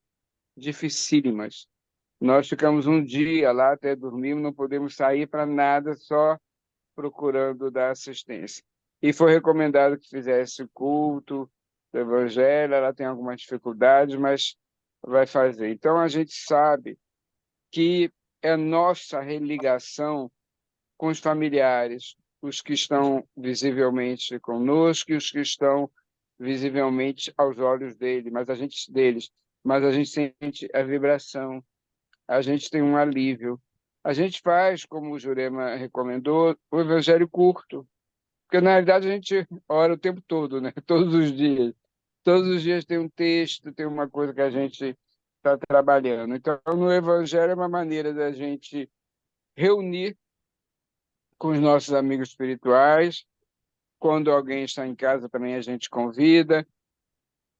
dificílimas. Nós ficamos um dia lá até dormimos, não podemos sair para nada, só procurando dar assistência. E foi recomendado que fizesse o culto do Evangelho, ela tem alguma dificuldade, mas vai fazer. Então a gente sabe que é nossa religação com os familiares, os que estão visivelmente conosco e os que estão visivelmente aos olhos deles, mas a gente sente a vibração, a gente tem um alívio. A gente faz, como o Jurema recomendou, o evangelho curto, porque na realidade a gente ora o tempo todo, né? Todos os dias. Todos os dias tem um texto, tem uma coisa que a gente está trabalhando. Então, no evangelho é uma maneira da gente reunir com os nossos amigos espirituais. Quando alguém está em casa, também a gente convida.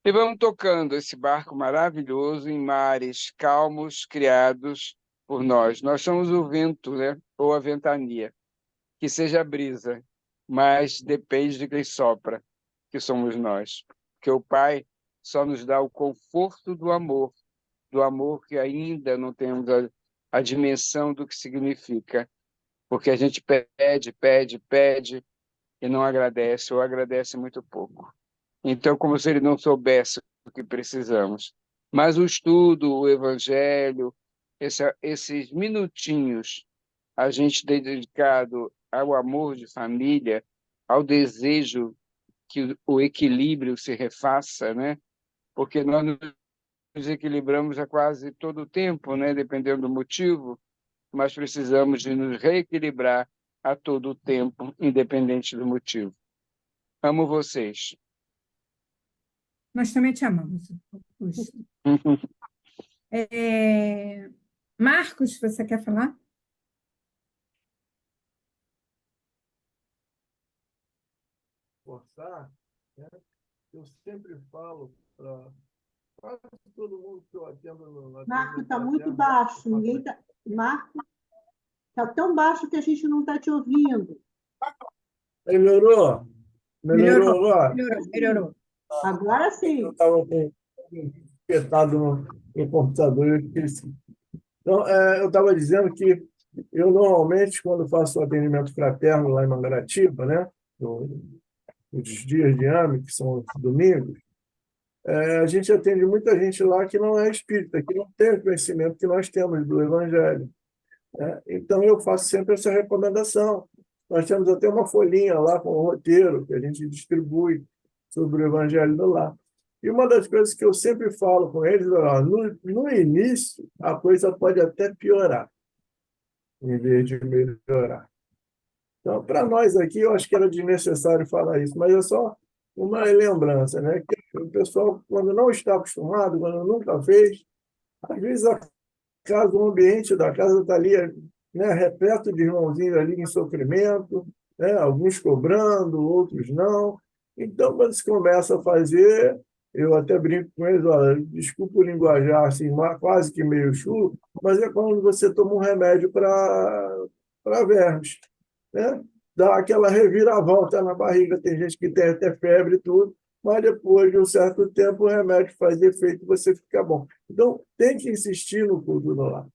E vamos tocando esse barco maravilhoso em mares calmos criados por nós. Nós somos o vento, né? Ou a ventania, que seja a brisa, mas depende de quem sopra, que somos nós. Porque o Pai só nos dá o conforto do amor que ainda não temos a dimensão do que significa. Porque a gente pede, pede, pede e não agradece, ou agradece muito pouco. Então, como se ele não soubesse o que precisamos. Mas o estudo, o evangelho, esses minutinhos, a gente dedicado ao amor de família, ao desejo que o equilíbrio se refaça, né? Porque nós nos equilibramos a quase todo o tempo, né? Dependendo do motivo, mas precisamos de nos reequilibrar a todo o tempo, independente do motivo. Amo vocês. Nós também te amamos, Augusto. Marcos, você quer falar? Forçar, né? Eu sempre falo para quase todo mundo que eu atendo no Marco, está atendimento muito fraterno, baixo. Ninguém tá... Marco, está tão baixo que a gente não está te ouvindo. melhorou? Melhorou agora? Melhorou. Agora sim. Eu estava espetado no computador, eu esqueci. Então, eu estava dizendo que eu normalmente, quando faço o atendimento fraterno lá em Mangaratiba, né, nos dias de AME, que são os domingos, a gente atende muita gente lá que não é espírita, que não tem o conhecimento que nós temos do Evangelho, né? Então, eu faço sempre essa recomendação. Nós temos até uma folhinha lá com o roteiro que a gente distribui sobre o Evangelho do Lar. E uma das coisas que eu sempre falo com eles é, no início, a coisa pode até piorar, em vez de melhorar. Então, para nós aqui, eu acho que era desnecessário falar isso, mas é só uma lembrança, né? Que o pessoal, quando não está acostumado, quando nunca fez, às vezes a casa, o ambiente da casa está ali, né, repleto de irmãozinhos ali em sofrimento, né, alguns cobrando, outros não. Então, quando se começa a fazer, eu até brinco com eles, olha, desculpa o linguajar assim, quase que meio chulo, mas é quando você toma um remédio para vermes, né? Dá aquela reviravolta na barriga, tem gente que tem até febre e tudo, mas depois de um certo tempo o remédio faz efeito e você fica bom. Então, tem que insistir no culto do lar,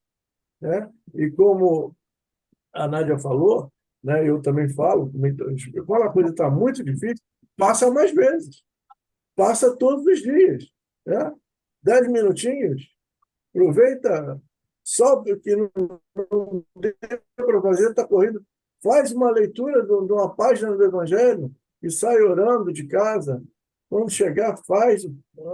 né? E como a Nádia falou, né, eu também falo, quando a coisa está muito difícil, passa mais vezes, passa todos os dias, né? 10 minutinhos, aproveita Só porque não deu para fazer, está correndo. Faz uma leitura de uma página do Evangelho e sai orando de casa. Quando chegar, faz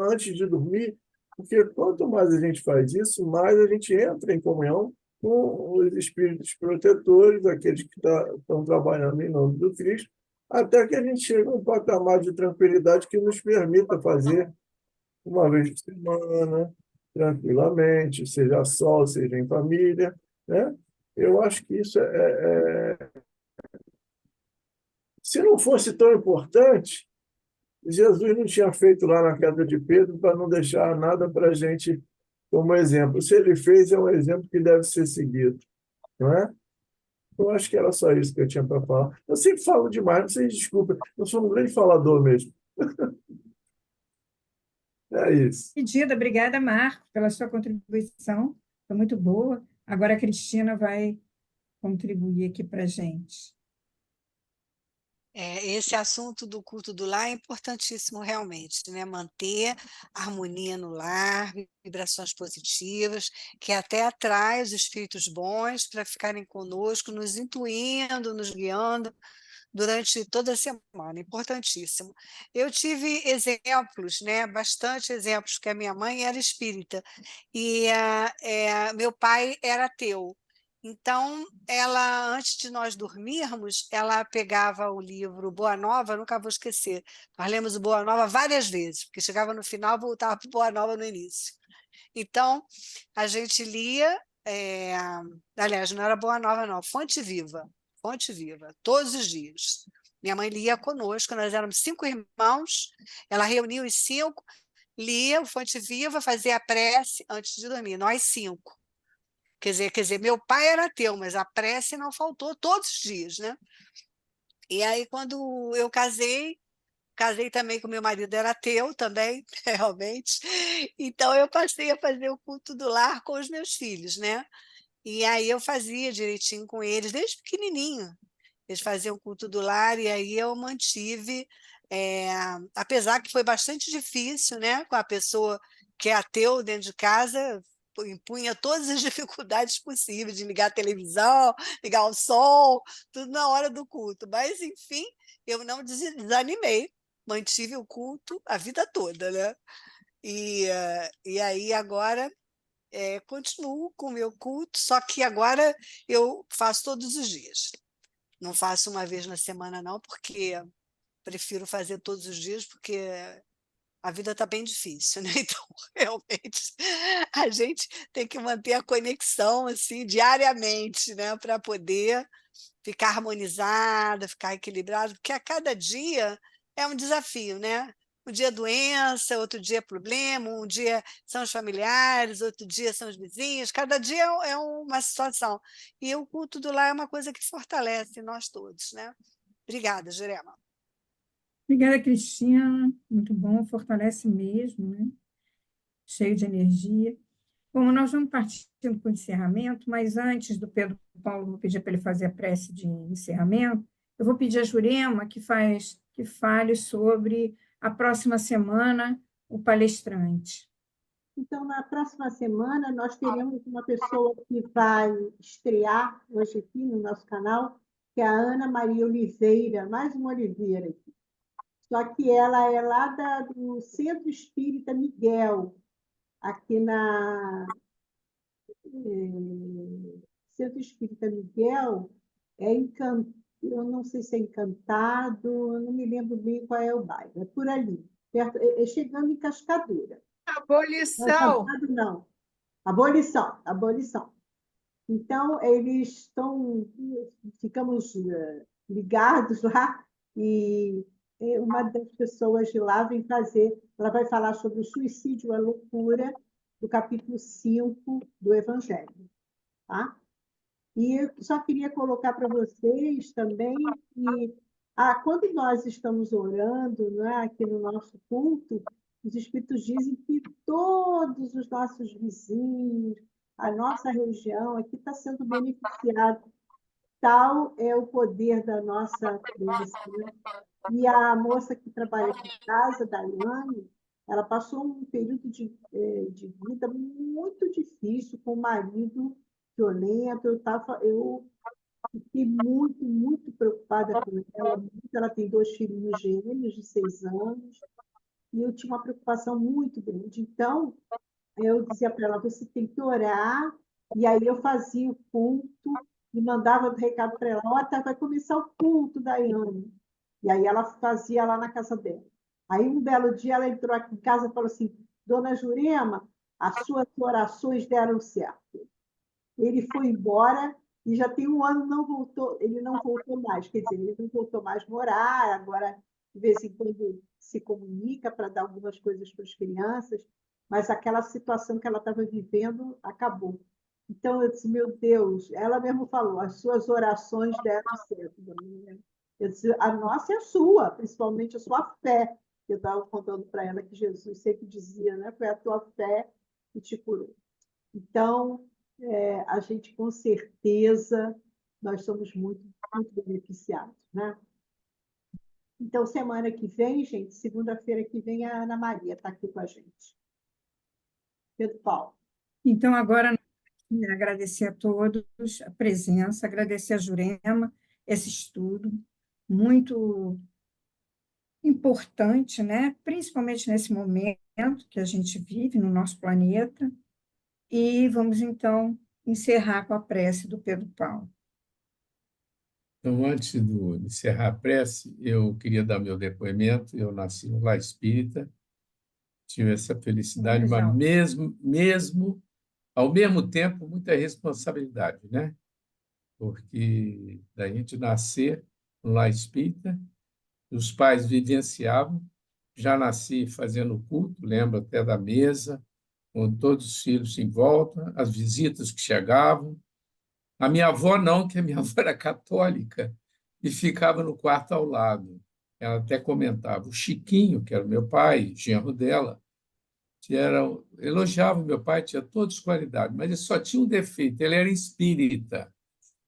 antes de dormir, porque quanto mais a gente faz isso, mais a gente entra em comunhão com os espíritos protetores, aqueles que estão trabalhando em nome do Cristo, até que a gente chegue a um patamar de tranquilidade que nos permita fazer uma vez por semana, tranquilamente, seja só, seja em família, né? Eu acho que isso se não fosse tão importante, Jesus não tinha feito lá na queda de Pedro para não deixar nada para a gente como exemplo. Se ele fez, é um exemplo que deve ser seguido, não é? Eu acho que era só isso que eu tinha para falar. Eu sempre falo demais, vocês desculpem, eu sou um grande falador mesmo. É isso. Pedida, obrigada, Marco, pela sua contribuição, foi muito boa. Agora a Cristina vai contribuir aqui para a gente. Esse assunto do culto do lar é importantíssimo realmente, né? Manter a harmonia no lar, vibrações positivas, que até atrai os espíritos bons para ficarem conosco, nos intuindo, nos guiando durante toda a semana, importantíssimo. Eu tive exemplos, né? Bastante exemplos, porque a minha mãe era espírita e meu pai era ateu. Então, ela, antes de nós dormirmos, ela pegava o livro Boa Nova, nunca vou esquecer. Nós lemos o Boa Nova várias vezes, porque chegava no final, voltava para o Boa Nova no início. Então, a gente lia, aliás, não era Boa Nova, não, Fonte Viva, todos os dias. Minha mãe lia conosco, nós éramos 5 irmãos, ela reunia os 5, lia o Fonte Viva, fazia a prece antes de dormir, nós 5. Quer dizer, meu pai era ateu, mas a prece não faltou todos os dias, né? E aí, quando eu casei também com meu marido, era ateu também, realmente. Então, eu passei a fazer o culto do lar com os meus filhos, né? E aí eu fazia direitinho com eles, desde pequenininho. Eles faziam o culto do lar e aí eu mantive, eh, apesar que foi bastante difícil, né? Com a pessoa que é ateu dentro de casa, impunha todas as dificuldades possíveis de ligar a televisão, ligar o som, tudo na hora do culto. Mas, enfim, eu não desanimei, mantive o culto a vida toda, né? E aí agora continuo com o meu culto, só que agora eu faço todos os dias. Não faço uma vez na semana, não, porque prefiro fazer todos os dias, porque a vida está bem difícil, né? Então, realmente, a gente tem que manter a conexão assim, diariamente, né? Para poder ficar harmonizada, ficar equilibrado, porque a cada dia é um desafio, né? Um dia é doença, outro dia é problema, um dia são os familiares, outro dia são os vizinhos, cada dia é uma situação. E o culto do lar é uma coisa que fortalece nós todos, né? Obrigada, Jurema. Obrigada, Cristina, muito bom, fortalece mesmo, né? Cheio de energia. Bom, nós vamos partindo para o encerramento, mas antes do Pedro Paulo, vou pedir para ele fazer a prece de encerramento. Eu vou pedir a Jurema que fale sobre a próxima semana o palestrante. Então, na próxima semana, nós teremos uma pessoa que vai estrear hoje aqui no nosso canal, que é a Ana Maria Oliveira, mais uma Oliveira aqui. Só que ela é lá do Centro Espírita Miguel, aqui Centro Espírita Miguel, eu não sei se é Encantado, eu não me lembro bem qual é o bairro, é por ali, perto, chegando em Cascadura. Não, Abolição. Encantado não. Abolição, abolição. Então, ficamos ligados lá e uma das pessoas de lá ela vai falar sobre o suicídio, a loucura, do capítulo 5 do Evangelho. Tá? E eu só queria colocar para vocês também que quando nós estamos orando, né, aqui no nosso culto, os Espíritos dizem que todos os nossos vizinhos, a nossa região aqui está sendo beneficiada. Tal é o poder da nossa crença. Né? E a moça que trabalha aqui em casa, Daiane, ela passou um período de vida muito difícil com o marido violento. Eu fiquei muito, muito preocupada com ela. Ela tem 2 filhinhos gêmeos de 6 anos, e eu tinha uma preocupação muito grande. Então, eu dizia para ela, você tem que orar, e aí eu fazia o culto e mandava o recado para ela, ó, tá, vai começar o culto, Daiane. E aí ela fazia lá na casa dela. Aí um belo dia ela entrou aqui em casa e falou assim, Dona Jurema, as suas orações deram certo. Ele foi embora e já tem 1 ano não voltou, ele não voltou mais, quer dizer, ele não voltou mais a morar, agora de vez em quando se comunica para dar algumas coisas para as crianças, mas aquela situação que ela estava vivendo acabou. Então eu disse, meu Deus, ela mesmo falou, as suas orações deram certo. Eu disse, a nossa é a sua, principalmente a sua fé. Eu estava contando para ela que Jesus sempre dizia, né? Foi a tua fé que te curou. Então, a gente, com certeza, nós somos muito, muito beneficiados, né? Então, semana que vem, gente, segunda-feira que vem, a Ana Maria está aqui com a gente. Pedro Paulo. Então, agora, agradecer a todos a presença, agradecer a Jurema esse estudo muito importante, né? Principalmente nesse momento que a gente vive no nosso planeta. E vamos, então, encerrar com a prece do Pedro Paulo. Então, antes de encerrar a prece, eu queria dar meu depoimento. Eu nasci no lar espírita, tive essa felicidade, mas ao mesmo tempo, muita responsabilidade, né? Porque da gente nascer no lar espírita, os pais vivenciavam, já nasci fazendo culto, lembro até da mesa, com todos os filhos em volta, as visitas que chegavam. A minha avó não, que a minha avó era católica e ficava no quarto ao lado. Ela até comentava. O Chiquinho, que era meu pai, genro dela, elogiava o meu pai, tinha todas as qualidades, mas ele só tinha um defeito, ele era espírita.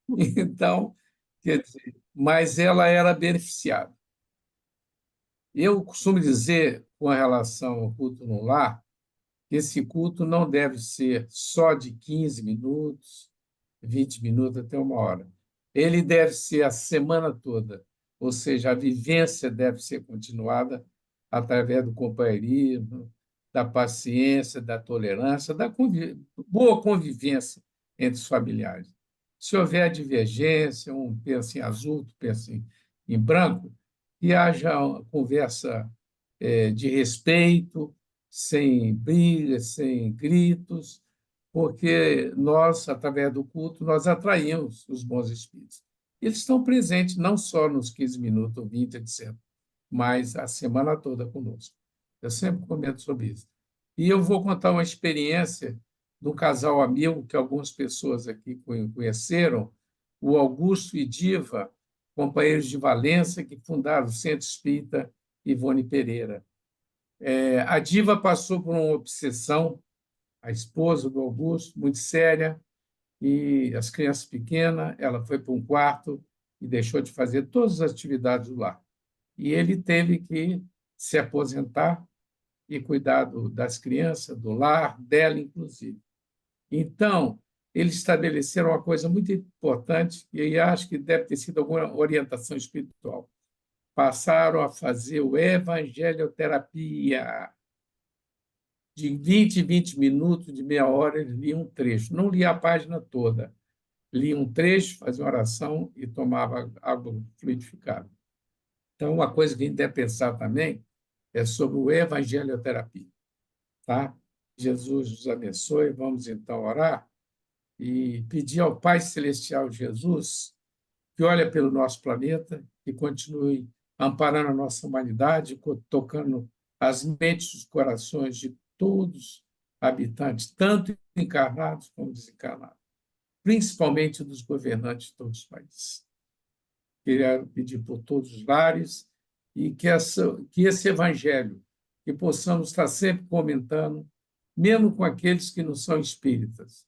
Então, quer dizer, mas ela era beneficiada. Eu costumo dizer, com relação ao culto no lar, que esse culto não deve ser só de 15 minutos, 20 minutos até 1 hora. Ele deve ser a semana toda, ou seja, a vivência deve ser continuada através do companheirismo, da paciência, da tolerância, da boa convivência entre os familiares. Se houver divergência, um pensa em azul, outro pensa em branco, que haja uma conversa de respeito, sem brigas, sem gritos, porque nós, através do culto, nós atraímos os bons espíritos. Eles estão presentes não só nos 15 minutos ou 20, etc., mas a semana toda conosco. Eu sempre comento sobre isso. E eu vou contar uma experiência de um casal amigo que algumas pessoas aqui conheceram, o Augusto e Diva, companheiros de Valença, que fundaram o Centro Espírita Ivone Pereira. A Diva passou por uma obsessão, a esposa do Augusto, muito séria, e as crianças pequenas, ela foi para um quarto e deixou de fazer todas as atividades do lar. E ele teve que se aposentar e cuidar das crianças, do lar, dela, inclusive. Então, eles estabeleceram uma coisa muito importante, e acho que deve ter sido alguma orientação espiritual. Passaram a fazer o evangelioterapia. De 20 em 20 minutos, de meia hora, eles liam um trecho. Não lia a página toda. Lia um trecho, fazia uma oração e tomava água fluidificada. Então, uma coisa que a gente deve pensar também é sobre o evangelioterapia. Tá? Jesus nos abençoe. Vamos, então, orar e pedir ao Pai Celestial Jesus que olhe pelo nosso planeta e continue amparando a nossa humanidade, tocando as mentes e os corações de todos habitantes, tanto encarnados como desencarnados, principalmente dos governantes de todos os países. Queria pedir por todos os lares e que esse evangelho, que possamos estar sempre comentando, mesmo com aqueles que não são espíritas,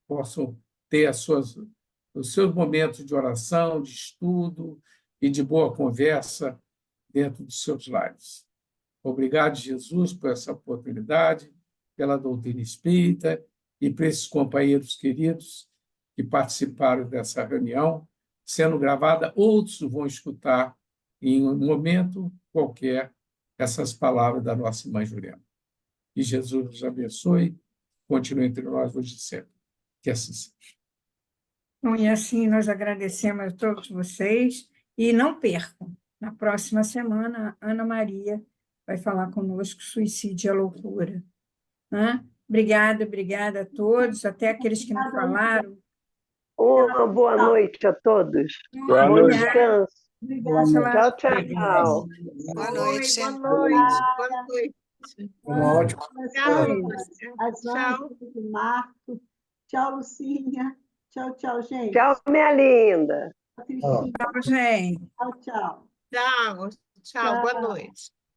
possam ter os seus momentos de oração, de estudo e de boa conversa dentro dos seus lares. Obrigado, Jesus, por essa oportunidade, pela doutrina espírita e por esses companheiros queridos que participaram dessa reunião, sendo gravada, outros vão escutar em um momento qualquer essas palavras da nossa irmã Jurema. Que Jesus nos abençoe, continue entre nós hoje e sempre. Que assim seja. Bom, e assim nós agradecemos a todos vocês e não percam, na próxima semana, a Ana Maria vai falar conosco Suicídio é Loucura. Né? Obrigada a todos, até aqueles que não falaram. Uma boa noite a todos. Boa Bom noite. descanso. Obrigada. Tchau, tchau. Boa Oi, noite. boa noite. Boa noite. Uma ótima. Tchau, As Lúcia. Ângela, Tchau. o Marco. Tchau, Lucinha. Tchau, gente. Tchau, minha linda. Cristina. Tchau, gente. Tchau. Tchau. Tchau. Boa noite.